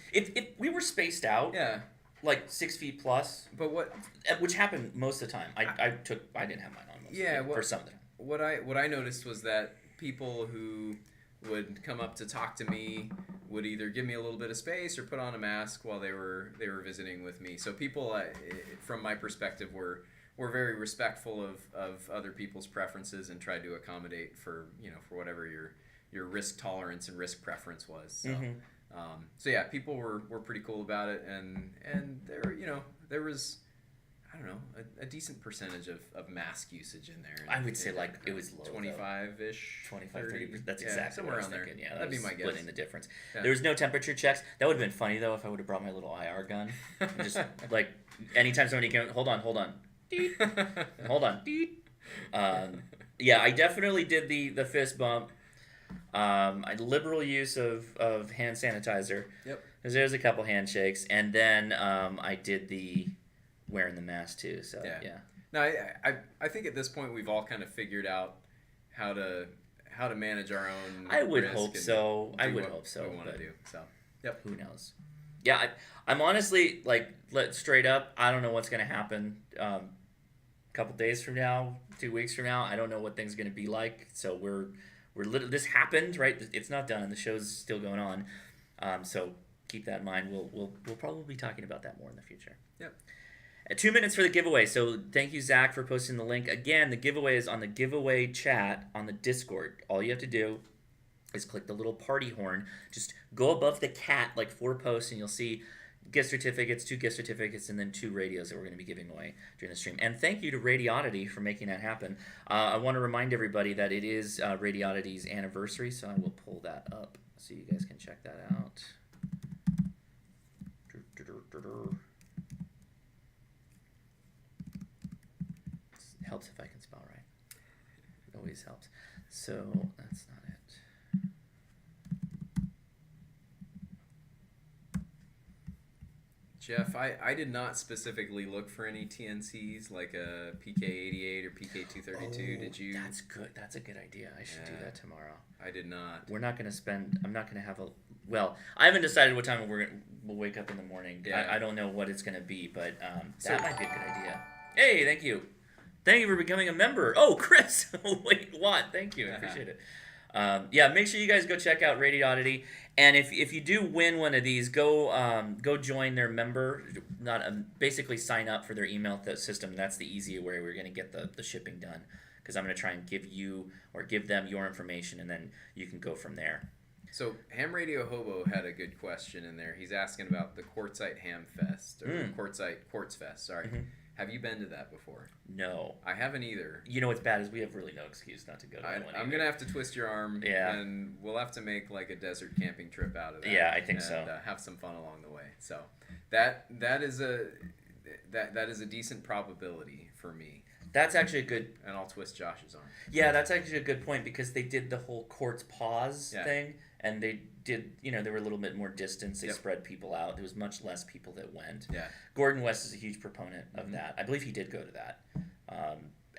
We were spaced out. Yeah. Like 6 feet plus, but which happened most of the time. I didn't have mine on most of the time, for some of the time. What I noticed was that people who would come up to talk to me would either give me a little bit of space or put on a mask while they were visiting with me. So people, from my perspective, were very respectful of other people's preferences and tried to accommodate for whatever your risk tolerance and risk preference was. So. So yeah, people were pretty cool about it, and there was, I don't know, a decent percentage of mask usage in there. I would say like it was low, 25-ish, 25-30%. That's exactly somewhere what I was around thinking. there. Yeah, that'd be my guess. Splitting the difference. Yeah. There was no temperature checks. That would have been funny though if I would have brought my little IR gun. Just like anytime somebody came, hold on, Deet. Hold on. Deet. Yeah, I definitely did the fist bump. Liberal use of hand sanitizer. Yep. Because there's a couple handshakes, and then I did the wearing the mask too. So yeah. No, I think at this point we've all kind of figured out how to manage our own. I would hope so. We want to do so. Yep. Who knows? Yeah, I'm honestly like straight up. I don't know what's gonna happen. a couple days from now, 2 weeks from now. I don't know what things are going to be like. So we're literally, this happened, right? It's not done. The show's still going on. So keep that in mind. We'll probably be talking about that more in the future. Yep. 2 minutes for the giveaway. So thank you, Zach, for posting the link. Again, the giveaway is on the giveaway chat on the Discord. All you have to do is click the little party horn. Just go above the cat like 4 posts, and you'll see gift certificates, 2 gift certificates, and then 2 radios that we're going to be giving away during the stream. And thank you to Radioddity for making that happen. I want to remind everybody that it is Radioddity's anniversary, so I will pull that up so you guys can check that out. It helps if I can spell right. It always helps. So that's not it. Jeff, I did not specifically look for any TNCs like a PK88 or PK232. Did you? That's good. That's a good idea. I should do that tomorrow. I did not. We're not going to spend. I'm not going to have a. Well, I haven't decided what time we'll wake up in the morning. Yeah. I don't know what it's going to be, but that might be a good idea. Hey, thank you. Thank you for becoming a member. Oh, Chris. Wait, what? Thank you. I appreciate it. Yeah, make sure you guys go check out Radioddity, and if you do win one of these, go join their member. Basically sign up for their email system. That's the easier way we're going to get the shipping done, because I'm going to try and give you or give them your information, and then you can go from there. So Ham Radio Hobo had a good question in there. He's asking about the Quartzite Ham Fest or Quartz Fest. Sorry. Mm-hmm. Have you been to that before? No. I haven't either. You know what's bad is we have really no excuse not to go to that one. I'm going to have to twist your arm, and we'll have to make like a desert camping trip out of that. Yeah, I think so. Have some fun along the way. So that is a decent probability for me. That's actually a good... And I'll twist Josh's arm. Yeah, that's actually a good point, because they did the whole Quartz Pause thing, and they did, they were a little bit more distance. They spread people out. There was much less people that went. Yeah. Gordon West is a huge proponent of that. I believe he did go to that.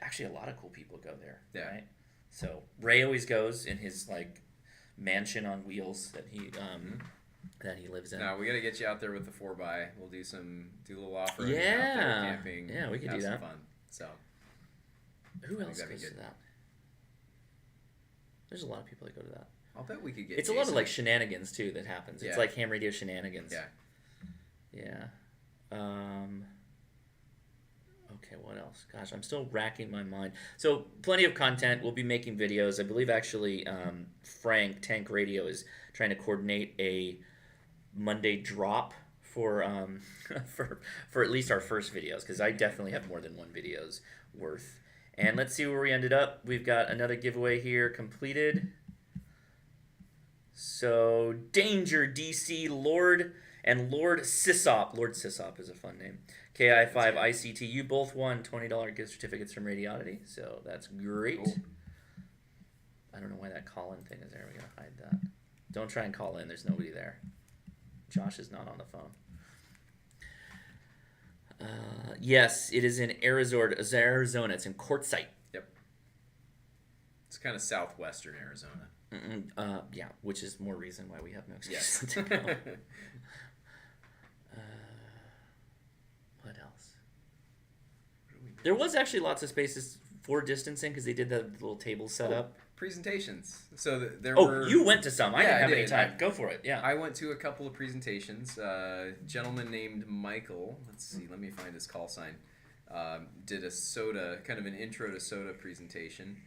Actually, a lot of cool people go there. Yeah. Right? So Ray always goes in his like mansion on wheels that he lives in. Now we got to get you out there with the 4x. We'll do a little off-roading out Yeah. there, camping. Yeah, we could have do some that. fun. So Who else that'd be goes to good. that? There's a lot of people that go to that. I'll bet we could get It's a lot of like shenanigans too that happens. It's Yeah. like ham radio shenanigans. Yeah. Yeah. Okay, what else? Gosh, I'm still racking my mind. So plenty of content. We'll be making videos. I believe actually Frank Tank Radio is trying to coordinate a Monday drop for for at least our first videos, because I definitely have more than one video's worth. And let's see where we ended up. We've got another giveaway here completed. So Danger DC Lord and Lord Sisop. Lord Sisop is a fun name. KI5 ICT. You both won $20 gift certificates from Radioddity, so that's great. Cool. I don't know why that call-in thing is there. We're gonna hide that. Don't try and call in. There's nobody there. Josh is not on the phone. Yes, it is in Arizona. It's in Quartzite. Yep. It's kind of southwestern Arizona. Yeah, which is more reason why we have no excuse Yes. to go. What else? There was actually lots of spaces for distancing, because they did the little table setup. Presentations. So there Oh, were... you went to some. I Yeah, didn't I have any did. time. Go for it. Yeah. I went to a couple of presentations. A gentleman named Michael, let's see, let me find his call sign, did a soda, kind of an intro to soda presentation.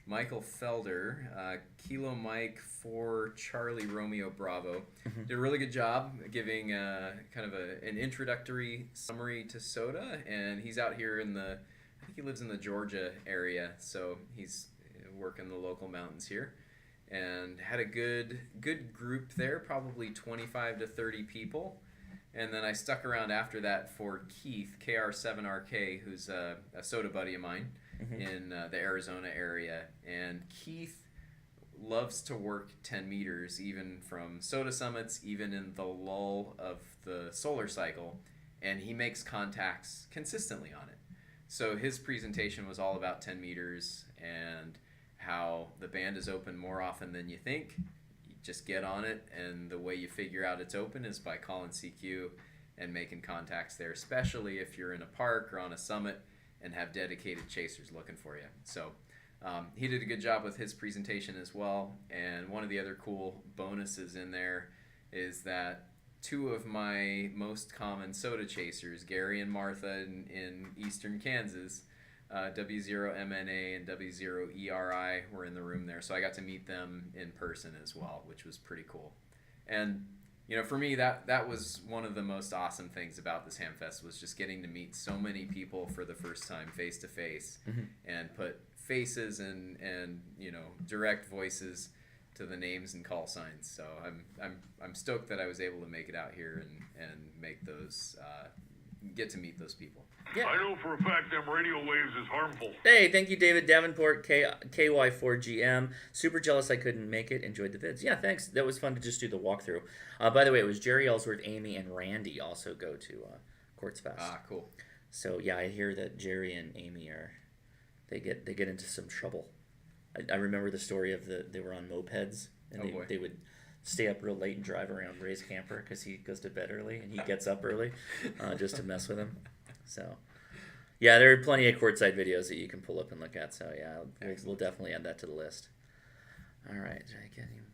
Michael Felder, Kilo Mike for Charlie Romeo Bravo, did a really good job giving kind of an introductory summary to soda, and he's out here in I think he lives in the Georgia area, so he's working the local mountains here, and had a good group there, probably 25 to 30 people. And then I stuck around after that for Keith, KR7RK, who's a soda buddy of mine in the Arizona area. And Keith loves to work 10 meters, even from soda summits, even in the lull of the solar cycle, and he makes contacts consistently on it. So his presentation was all about 10 meters and how the band is open more often than you think. You just get on it, and the way you figure out it's open is by calling CQ and making contacts there, especially if you're in a park or on a summit and have dedicated chasers looking for you. So he did a good job with his presentation as well. And one of the other cool bonuses in there is that two of my most common soda chasers, Gary and Martha in eastern Kansas, W0MNA and W0ERI, were in the room there. So I got to meet them in person as well, which was pretty cool. And for me, that was one of the most awesome things about this Hamfest, was just getting to meet so many people for the first time face to face, and put faces and direct voices to the names and call signs. So I'm stoked that I was able to make it out here and make those get to meet those people. Yeah. I know for a fact them radio waves is harmful. Hey, thank you, David Davenport, KY4GM. Super jealous I couldn't make it. Enjoyed the vids. Yeah, thanks. That was fun to just do the walkthrough. By the way, it was Jerry Ellsworth, Amy, and Randy also go to Quartz Fest. Ah, cool. So yeah, I hear that Jerry and Amy they get into some trouble. I remember the story of they were on mopeds, and they would stay up real late and drive around Ray's camper because he goes to bed early and he gets up early just to mess with him. So, yeah, there are plenty of courtside videos that you can pull up and look at. So, yeah, we'll definitely add that to the list. All right. Did I get him?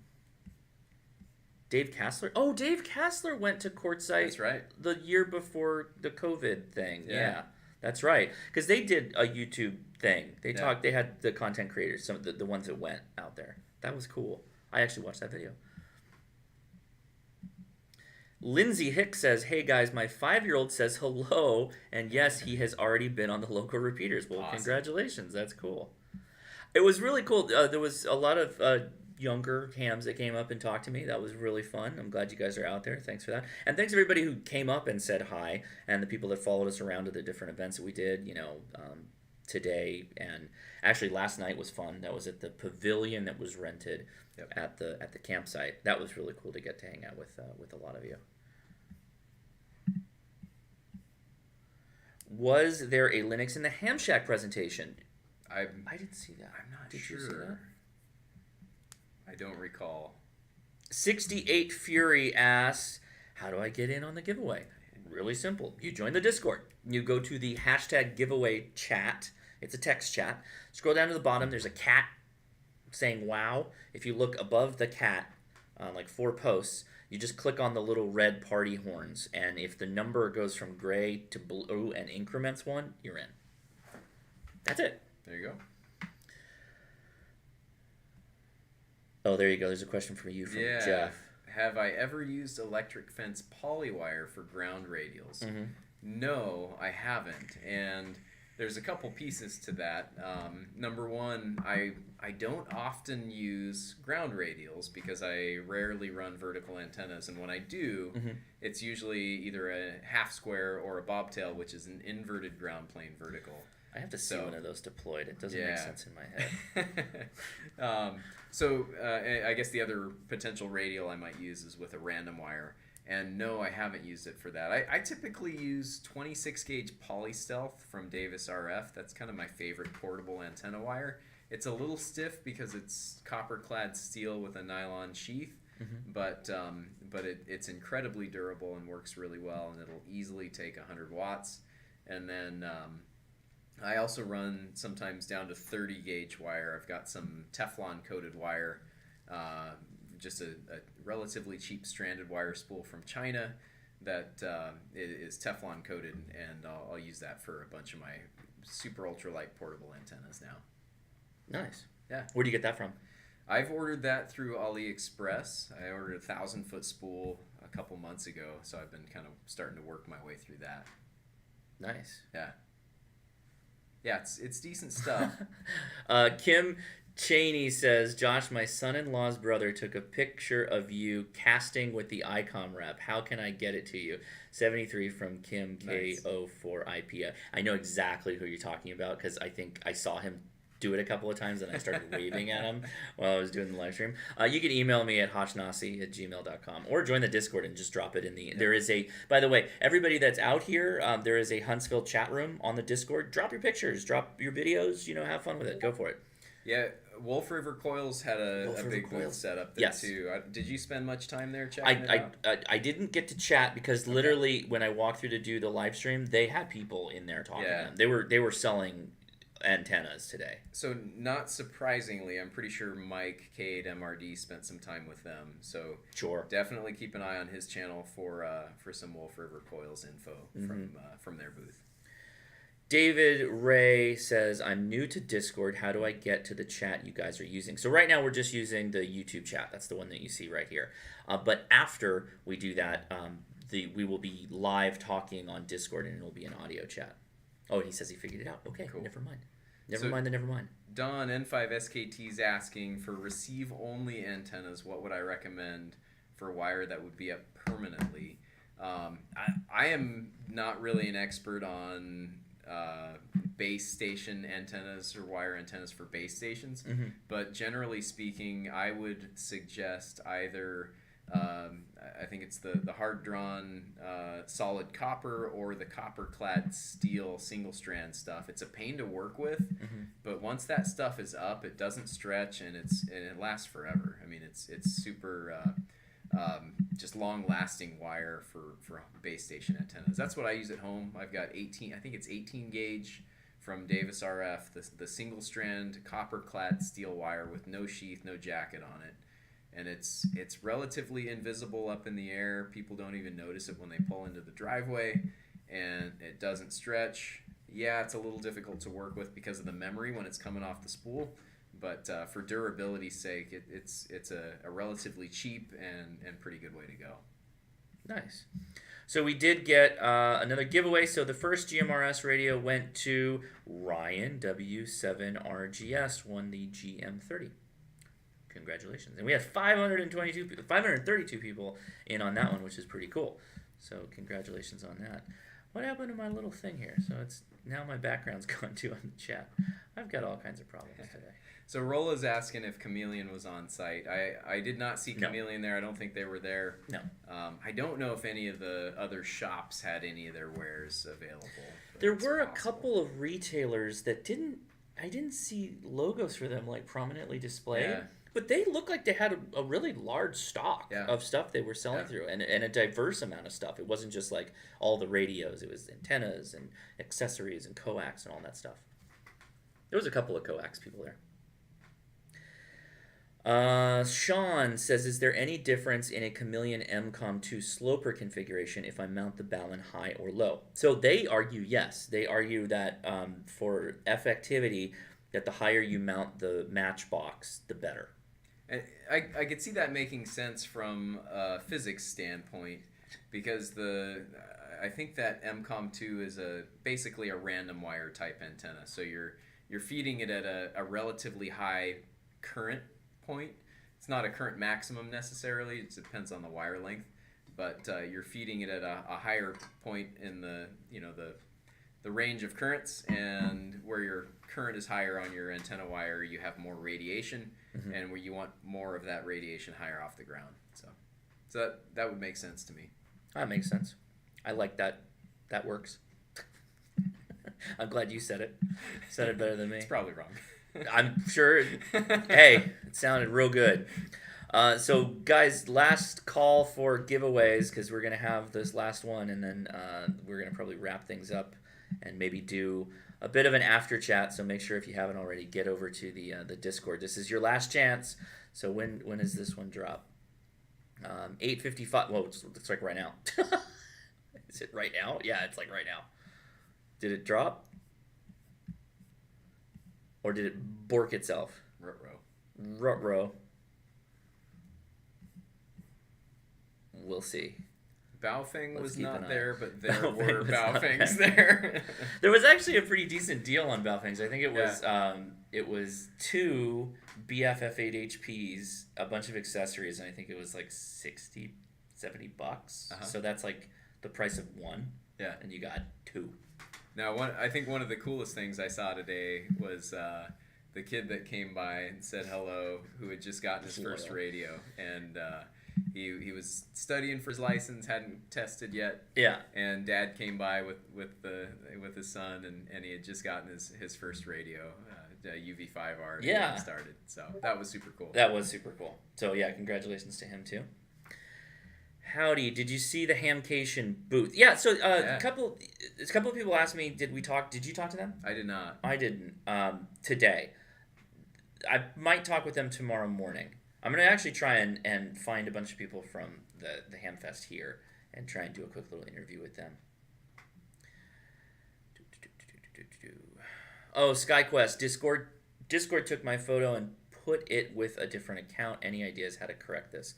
Dave Kassler? Oh, Dave Kassler went to courtside. That's right. The year before the COVID thing. Yeah, that's right. Because they did a YouTube thing. They talked. They had the content creators, some of the ones that went out there. That was cool. I actually watched that video. Lindsay Hicks says, "Hey guys, my 5-year-old says hello, and yes, he has already been on the local repeaters." Well, awesome. Congratulations. That's cool. It was really cool. There was a lot of younger hams that came up and talked to me. That was really fun. I'm glad you guys are out there. Thanks for that. And thanks everybody who came up and said hi, and the people that followed us around to the different events that we did, today. And actually last night was fun. That was at the pavilion that was rented at the campsite. That was really cool to get to hang out with a lot of you. Was there a Linux in the Ham Shack presentation? I didn't see that. I'm not sure. Did you see that? I don't recall. 68 Fury asks, how do I get in on the giveaway? Really simple. You join the Discord. You go to the hashtag giveaway chat. It's a text chat. Scroll down to the bottom. There's a cat saying wow. If you look above the cat, like 4 posts, you just click on the little red party horns. And if the number goes from gray to blue and increments 1, you're in. That's it. There you go. Oh, there you go. There's a question for you from Jeff. Have I ever used electric fence polywire for ground radials? Mm-hmm. No, I haven't. And there's a couple pieces to that. Number one, I don't often use ground radials because I rarely run vertical antennas. And when I do, it's usually either a half square or a bobtail, which is an inverted ground plane vertical. I have to see one of those deployed. It doesn't make sense in my head. I guess the other potential radial I might use is with a random wire. And no, I haven't used it for that. I typically use 26 gauge Polystealth from Davis RF. That's kind of my favorite portable antenna wire. It's a little stiff because it's copper clad steel with a nylon sheath, but it's incredibly durable and works really well, and it'll easily take 100 watts. And then I also run sometimes down to 30 gauge wire. I've got some Teflon coated wire, just a relatively cheap stranded wire spool from China that is Teflon coated, and I'll use that for a bunch of my super ultralight portable antennas now. Nice. Yeah. Where do you get that from? I've ordered that through AliExpress. I ordered a 1,000-foot spool a couple months ago, so I've been kind of starting to work my way through that. Nice. Yeah. Yeah, it's decent stuff. Kim Cheney says, Josh, my son-in-law's brother took a picture of you casting with the ICOM rep. How can I get it to you? 73 from Kim K04IP. I know exactly who you're talking about because I think I saw him do it a couple of times and I started waving at him while I was doing the live stream. You can email me at hoshnasi@gmail.com or join the Discord and just drop it in the... There is a... By the way, everybody that's out here, there is a Huntsville chat room on the Discord. Drop your pictures. Drop your videos. Have fun with it. Go for it. Yeah, Wolf River Coils had a big booth set up there too. Did you spend much time there checking it out? I didn't get to chat because literally when I walked through to do the live stream, they had people in there talking to them. They were selling antennas today. So not surprisingly, I'm pretty sure Mike K6ARK spent some time with them. So definitely keep an eye on his channel for some Wolf River Coils info from their booth. David Ray says, I'm new to Discord. How do I get to the chat you guys are using? So right now we're just using the YouTube chat. That's the one that you see right here. But after we do that, we will be live talking on Discord, and it'll be an audio chat. Oh, he says he figured it out. Okay, cool. Never mind. Never mind. Don N5SKT is asking, for receive-only antennas, what would I recommend for wire that would be up permanently? I am not really an expert on base station antennas or wire antennas for base stations, but generally speaking, I would suggest either I think it's the hard drawn solid copper or the copper clad steel single strand stuff. It's a pain to work with, but once that stuff is up, it doesn't stretch and it lasts forever. I mean, it's super just long-lasting wire for base station antennas. That's what I use at home. I've got 18 gauge from Davis RF, the single-strand copper-clad steel wire with no sheath, no jacket on it, and it's relatively invisible up in the air. People don't even notice it when they pull into the driveway, and it doesn't stretch. Yeah, it's a little difficult to work with because of the memory when it's coming off the spool. But for durability's sake, it's a relatively cheap and pretty good way to go. Nice. So we did get another giveaway. So the first GMRS radio went to Ryan W7RGS, won the GM30. Congratulations. And we had 532 people in on that one, which is pretty cool. So congratulations on that. What happened to my little thing here? So it's now my background's gone too on the chat. I've got all kinds of problems today. So Rola's asking if Chameleon was on site. I did not see Chameleon there. I don't think they were there. No. I don't know if any of the other shops had any of their wares available. There were a couple of retailers that I didn't see logos for them like prominently displayed. Yeah. But they looked like they had a really large stock of stuff they were selling through, and a diverse amount of stuff. It wasn't just like all the radios. It was antennas and accessories and coax and all that stuff. There was a couple of coax people there. Sean says, is there any difference in a Chameleon MCOM2 sloper configuration if I mount the balun high or low? So they argue yes. They argue that for effectivity, that the higher you mount the matchbox, the better. And I could see that making sense from a physics standpoint, because I think that MCOM2 is basically a random wire type antenna. So you're feeding it at a relatively high current point. It's not a current maximum necessarily. It depends on the wire length, but you're feeding it at a higher point in the range of currents, and where your current is higher on your antenna wire, you have more radiation, and where you want more of that radiation higher off the ground. So that would make sense to me. That makes sense. I like that. That works. I'm glad you said it. Said it better than me. It's probably wrong. I'm sure. Hey, it sounded real good. So, guys, last call for giveaways, because we're going to have this last one, and then we're going to probably wrap things up and maybe do a bit of an after chat. So make sure, if you haven't already, get over to the Discord. This is your last chance. So when does this one drop? 8:55. Well, it's like right now. Is it right now? Yeah, it's like right now. Did it drop? Or did it bork itself? Ruh-roh. We'll see. Baofeng was not there, but there were Baofengs there. There was actually a pretty decent deal on Baofengs. I think it was 2 BFF8HPs, a bunch of accessories, and I think it was like $60, $70. So that's like the price of one. Yeah. And you got 2. Now, I think one of the coolest things I saw today was the kid that came by and said hello, who had just gotten his first radio, and he was studying for his license, hadn't tested yet. Yeah. And Dad came by with his son, and he had just gotten his first radio. UV5R Yeah. started. So that was super cool. That was super cool. So yeah, congratulations to him too. Howdy, did you see the Hamcation booth? Yeah, so a couple of people asked me, did you talk to them? I did not. I didn't. Today. I might talk with them tomorrow morning. I'm going to actually try and find a bunch of people from the Hamfest here and try and do a quick little interview with them. Oh, SkyQuest. Discord took my photo and put it with a different account. Any ideas how to correct this?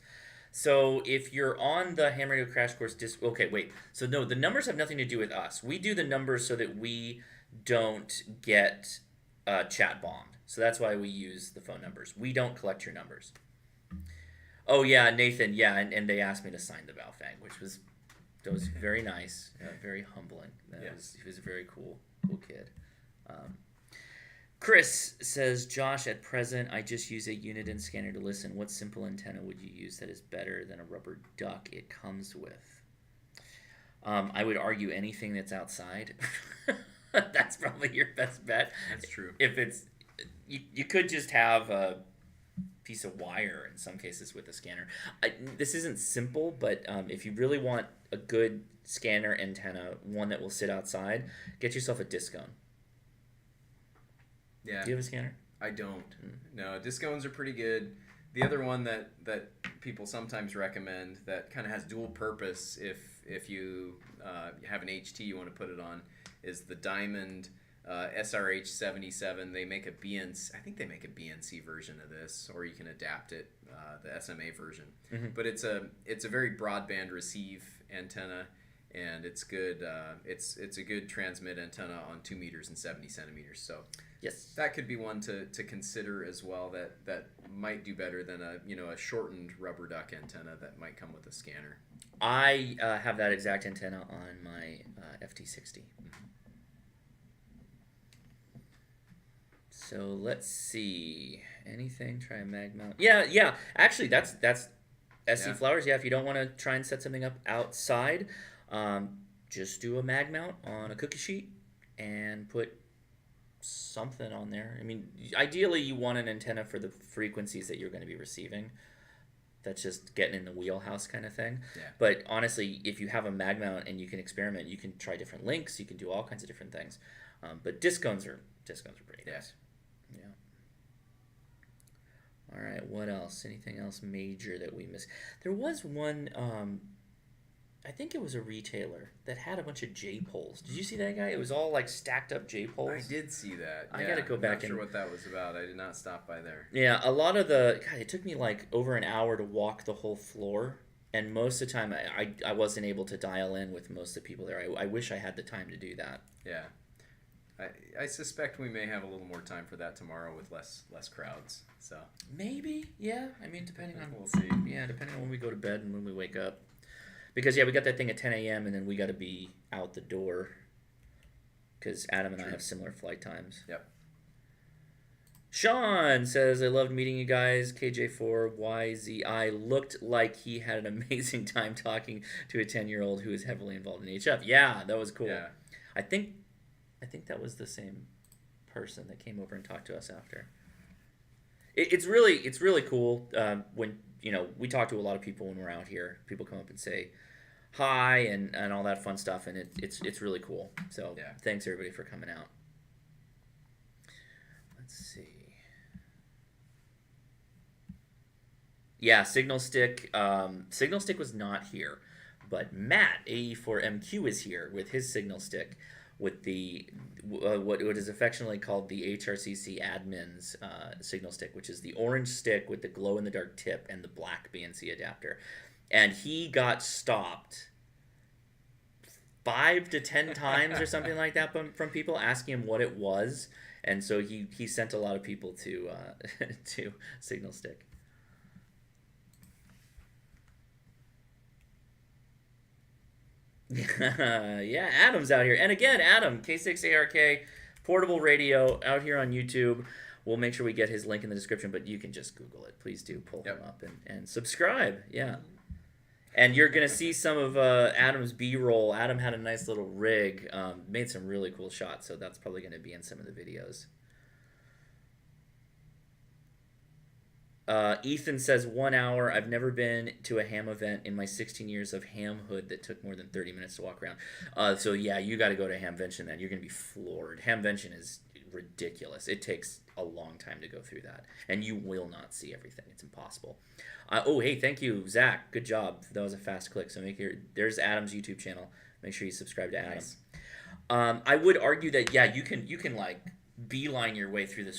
So if you're on the Ham Radio Crash Course okay, wait. So no, the numbers have nothing to do with us. We do the numbers so that we don't get chat bombed. So that's why we use the phone numbers. We don't collect your numbers. Oh yeah, Nathan. Yeah, and they asked me to sign the Valfang, which was very nice, very humbling. He was a very cool kid. Chris says, Josh, at present, I just use a Uniden scanner to listen. What simple antenna would you use that is better than a rubber duck it comes with? I would argue anything that's outside. That's probably your best bet. That's true. If it's, you could just have a piece of wire in some cases with a scanner. This isn't simple, but if you really want a good scanner antenna, one that will sit outside, get yourself a Discone. Yeah. Do you have a scanner? I don't. No, Discones are pretty good. The other one that people sometimes recommend that kind of has dual purpose if you have an HT you want to put it on is the Diamond SRH77. They make a BNC. I think they make a BNC version of this, or you can adapt it, the SMA version. Mm-hmm. But it's a very broadband receive antenna, and it's good. It's a good transmit antenna on 2 meters and 70 centimeters. So yes, that could be one to consider as well. That might do better than a shortened rubber duck antenna that might come with a scanner. I have that exact antenna on my FT60. So let's see. Anything? Try a mag mount. Yeah. Actually, that's SC Flowers. Yeah, if you don't want to try and set something up outside, just do a mag mount on a cookie sheet and put something on there. I mean, ideally, you want an antenna for the frequencies that you're going to be receiving. That's just getting in the wheelhouse kind of thing. Yeah. But honestly, if you have a mag mount and you can experiment, you can try different links. You can do all kinds of different things. But Discones are pretty nice. Yeah. All right. What else? Anything else major that we missed? There was one. I think it was a retailer that had a bunch of J poles. Did you see that guy? It was all like stacked up J poles. I did see that. I gotta go back. I'm not sure what that was about. I did not stop by there. Yeah, a lot of God, it took me like over an hour to walk the whole floor, and most of the time I wasn't able to dial in with most of the people there. I wish I had the time to do that. Yeah. I suspect we may have a little more time for that tomorrow with less crowds. So maybe, yeah. I mean, depending on we'll see. Yeah, depending on when we go to bed and when we wake up. Because we got that thing at 10 a.m. and then we got to be out the door. Because Adam and I have similar flight times. Yep. Sean says, I loved meeting you guys. KJ4YZI looked like he had an amazing time talking to a 10-year-old who is heavily involved in HF. Yeah, that was cool. Yeah. I think that was the same person that came over and talked to us after. It's really cool when we talk to a lot of people when we're out here. People come up and say hi and all that fun stuff, and it's really cool. So thanks everybody for coming out. Let's see. Yeah, Signal Stick. Signal Stick was not here, but Matt AE4MQ is here with his Signal Stick, with the what is affectionately called the HRCC admin's Signal Stick, which is the orange stick with the glow-in-the-dark tip and the black BNC adapter. And he got stopped 5 to 10 times or something like that from people asking him what it was. And so he sent a lot of people to to Signal Stick. Yeah, Adam's out here. And again, Adam, K6ARK, portable radio, out here on YouTube. We'll make sure we get his link in the description, but you can just Google it. Please do pull him up and subscribe. Yeah. And you're going to see some of Adam's B-roll. Adam had a nice little rig, made some really cool shots, so that's probably going to be in some of the videos. Ethan says 1 hour. I've never been to a ham event in my 16 years of hamhood that took more than 30 minutes to walk around. So yeah, you got to go to Hamvention then. You're going to be floored. Hamvention is ridiculous. It takes a long time to go through that, and you will not see everything. It's impossible. Oh, hey, thank you, Zach. Good job. That was a fast click. So there's Adam's YouTube channel. Make sure you subscribe to Adam. Nice. I would argue that yeah, you can like beeline your way through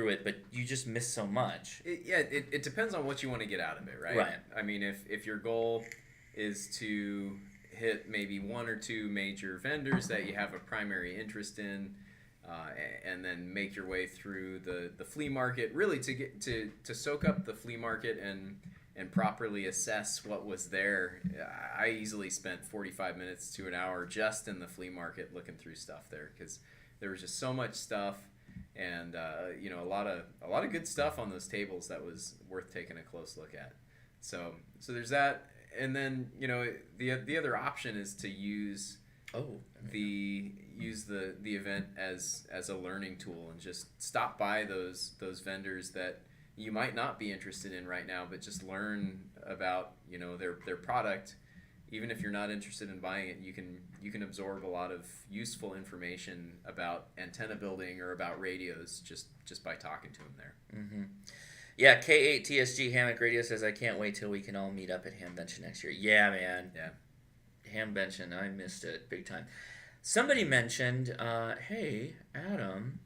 it, but you just miss so much. It depends on what you want to get out of it, right? Right. I mean, if your goal is to hit maybe one or two major vendors that you have a primary interest in, and then make your way through the flea market, really to get to soak up the flea market and properly assess what was there. I easily spent 45 minutes to an hour just in the flea market looking through stuff there, because there was just so much stuff, and a lot of good stuff on those tables that was worth taking a close look at. So there's that, and then the other option is to use the event as a learning tool, and just stop by those vendors that you might not be interested in right now, but just learn about their product. Even if you're not interested in buying it, you can absorb a lot of useful information about antenna building or about radios just by talking to them there. Mm-hmm. Yeah, K8TSG Hammock Radio says, I can't wait till we can all meet up at Hamvention next year. Yeah, man. Yeah. Hamvention, I missed it big time. Somebody mentioned, hey, Adam,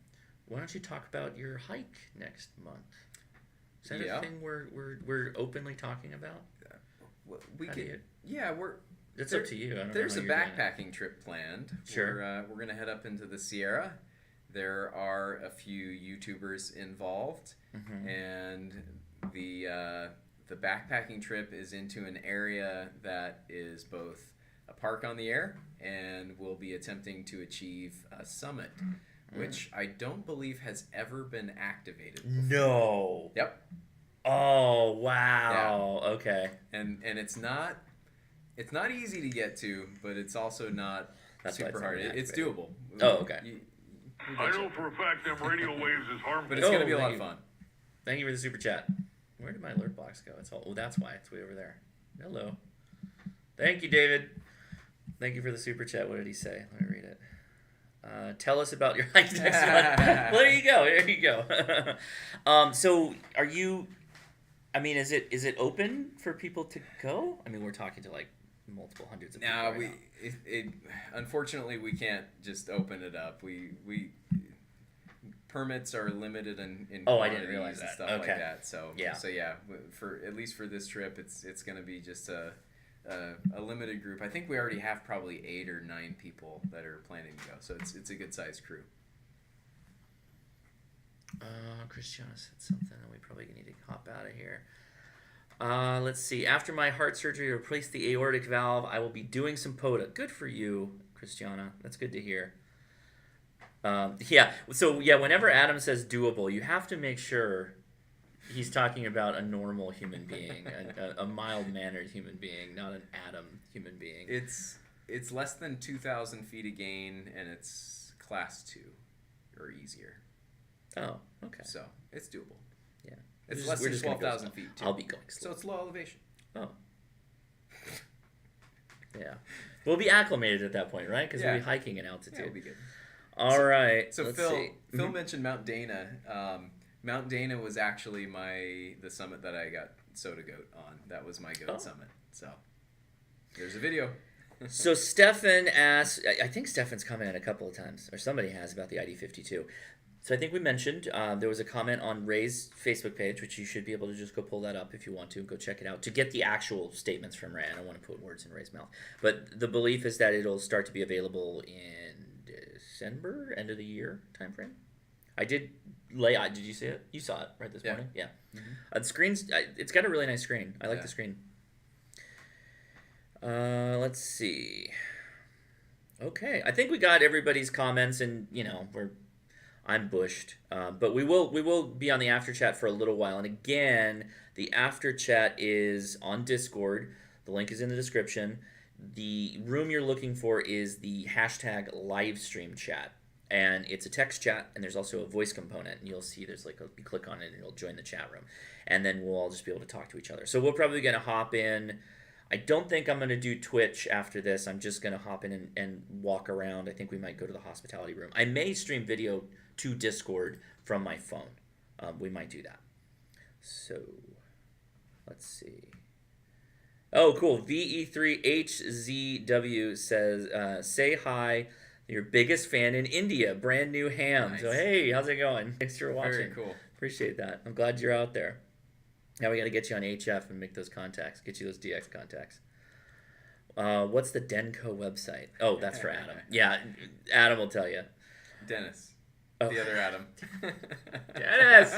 why don't you talk about your hike next month? Is that a thing we're openly talking about? We could. It's up to you. There's a backpacking trip planned. Sure. We're gonna head up into the Sierra. There are a few YouTubers involved, and the backpacking trip is into an area that is both a park on the air, and we'll be attempting to achieve a summit, which I don't believe has ever been activated before. No. Yep. Oh, wow. Yeah. Okay. And it's not easy to get to, but it's also not super hard. It's doable. Oh, okay. I know for a fact them radio waves is harmful. But it's going to be a lot of fun. Thank you for the super chat. Where did my alert box go? That's why. It's way over there. Hello. Thank you, David. Thank you for the super chat. What did he say? Let me read it. Tell us about your hike next month. Well, there you go. There you go. So are you... I mean, is it open for people to go? I mean, we're talking to like multiple hundreds of people. Unfortunately, we can't just open it up. We permits are limited in I didn't realize that. And stuff like that. So for at least for this trip, it's going to be just a limited group. I think we already have probably 8 or 9 people that are planning to go. So it's a good sized crew. Christiana said something, and we probably need to hop out of here. Let's see. After my heart surgery to replace the aortic valve, I will be doing some POTA. Good for you, Christiana. That's good to hear. Whenever Adam says doable, you have to make sure he's talking about a normal human being, a mild-mannered human being, not an Adam human being. It's less than 2,000 feet of gain, and it's class 2 or easier. Oh, okay. So it's doable. Yeah, it's less than 12,000 feet too. I'll be going slow. So it's low elevation. Oh. Yeah, we'll be acclimated at that point, right? Because we'll be hiking in altitude. Yeah, we'll be good. All right. So Phil mentioned Mount Dana. Mount Dana was actually the summit that I got Soda Goat on. That was my goat summit. So there's a video. So Stefan asked, I think Stefan's commented a couple of times, or somebody has, about the ID52. So I think we mentioned there was a comment on Ray's Facebook page, which you should be able to just go pull that up if you want to. Go check it out to get the actual statements from Ray. I don't want to put words in Ray's mouth. But the belief is that it'll start to be available in December, end of the year timeframe. I did lay out. Did you see it? You saw it right this morning? Yeah. Mm-hmm. The screen's, it's got a really nice screen. I like the screen. Let's see. Okay. I think we got everybody's comments, and, I'm bushed, but we will be on the after chat for a little while. And again, the after chat is on Discord. The link is in the description. The room you're looking for is the hashtag livestream chat. and it's a text chat, and there's also a voice component, and you'll see there's like you click on it and it'll join the chat room, and then we'll all just be able to talk to each other. So we're probably going to hop in. I don't think I'm going to do Twitch after this. I'm just going to hop in and walk around. I think we might go to the hospitality room. I may stream video to Discord from my phone. We might do that. So let's see. Oh, cool. VE3HZW says, say hi. Your biggest fan in India, brand new ham. Nice. So hey, how's it going? Thanks for watching. Very cool. Appreciate that. I'm glad you're out there. Now we got to get you on HF and make those contacts. Get you those DX contacts. What's the Denko website? Oh, that's for Adam. Yeah, Adam will tell you. Dennis. Oh. The other Adam. Dennis.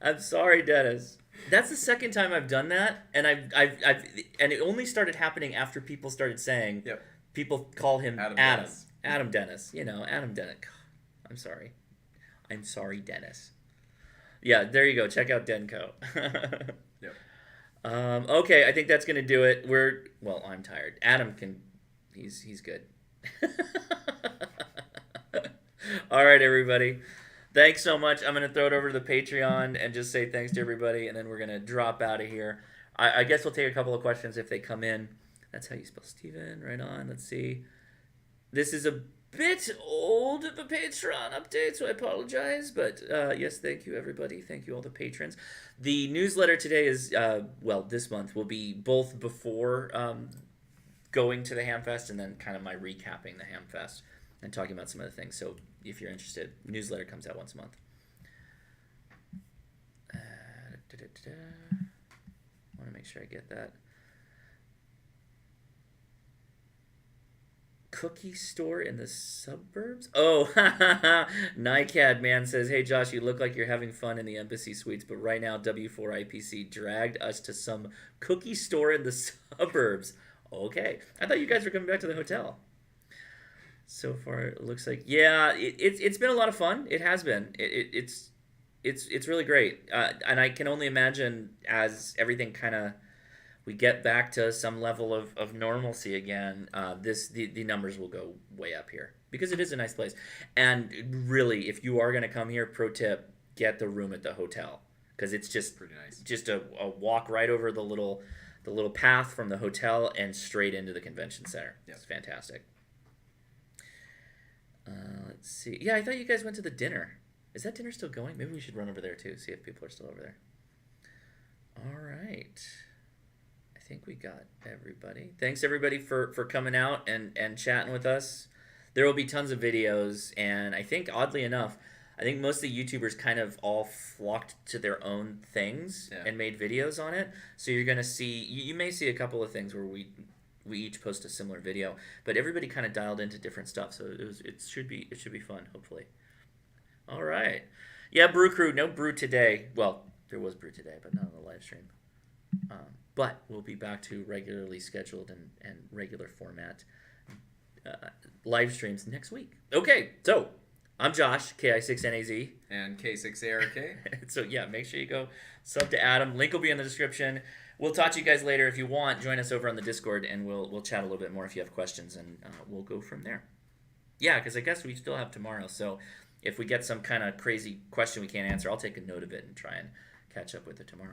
I'm sorry, Dennis. That's the second time I've done that, and and it only started happening after people started saying. Yep. People call him Adam. Dennis. Adam Dennis. You know, Adam Dennis. I'm sorry. I'm sorry, Dennis. Yeah, there you go. Check out Denko. Yep. Okay, I think that's going to do it. I'm tired. Adam can... He's good. All right, everybody. Thanks so much. I'm going to throw it over to the Patreon and just say thanks to everybody, and then we're going to drop out of here. I guess we'll take a couple of questions if they come in. That's how you spell Steven. Right on. Let's see. This is a bit old of a Patreon update, so I apologize. But yes, thank you, everybody. Thank you, all the patrons. The newsletter today is, this month will be both before going to the Hamfest and then kind of my recapping the Hamfest and talking about some other things. So if you're interested, newsletter comes out once a month. I want to make sure I get that. Cookie store in the suburbs? Oh, NICAD man says, hey Josh, you look like you're having fun in the embassy suites, but right now W4IPC dragged us to some cookie store in the suburbs. Okay. I thought you guys were coming back to the hotel. So far, it looks like, yeah, it's been a lot of fun. It has been. It's really great. And I can only imagine as everything kind of, we get back to some level of normalcy again, the numbers will go way up here because it is a nice place. And really, if you are going to come here, pro tip, get the room at the hotel because it's just pretty nice. Just a walk right over the little path from the hotel and straight into the convention center. Yep. It's fantastic. Let's see. Yeah, I thought you guys went to the dinner. Is that dinner still going? Maybe we should run over there too, see if people are still over there. All right. I think we got everybody. Thanks everybody for coming out and chatting with us. There will be tons of videos, and I think oddly enough, I think most of the YouTubers kind of all flocked to their own things and made videos on it. So you're gonna see, you may see a couple of things where we each post a similar video, but everybody kind of dialed into different stuff. So it should be fun, hopefully. All right, yeah, Brew Crew, no brew today. Well, there was brew today, but not on the live stream. But we'll be back to regularly scheduled and regular format live streams next week. Okay, so I'm Josh, K6NAZ. And K6ARK. So yeah, make sure you go sub to Adam. Link will be in the description. We'll talk to you guys later. If you want, join us over on the Discord, and we'll chat a little bit more if you have questions, and we'll go from there. Yeah, because I guess we still have tomorrow, so if we get some kind of crazy question we can't answer, I'll take a note of it and try and catch up with it tomorrow.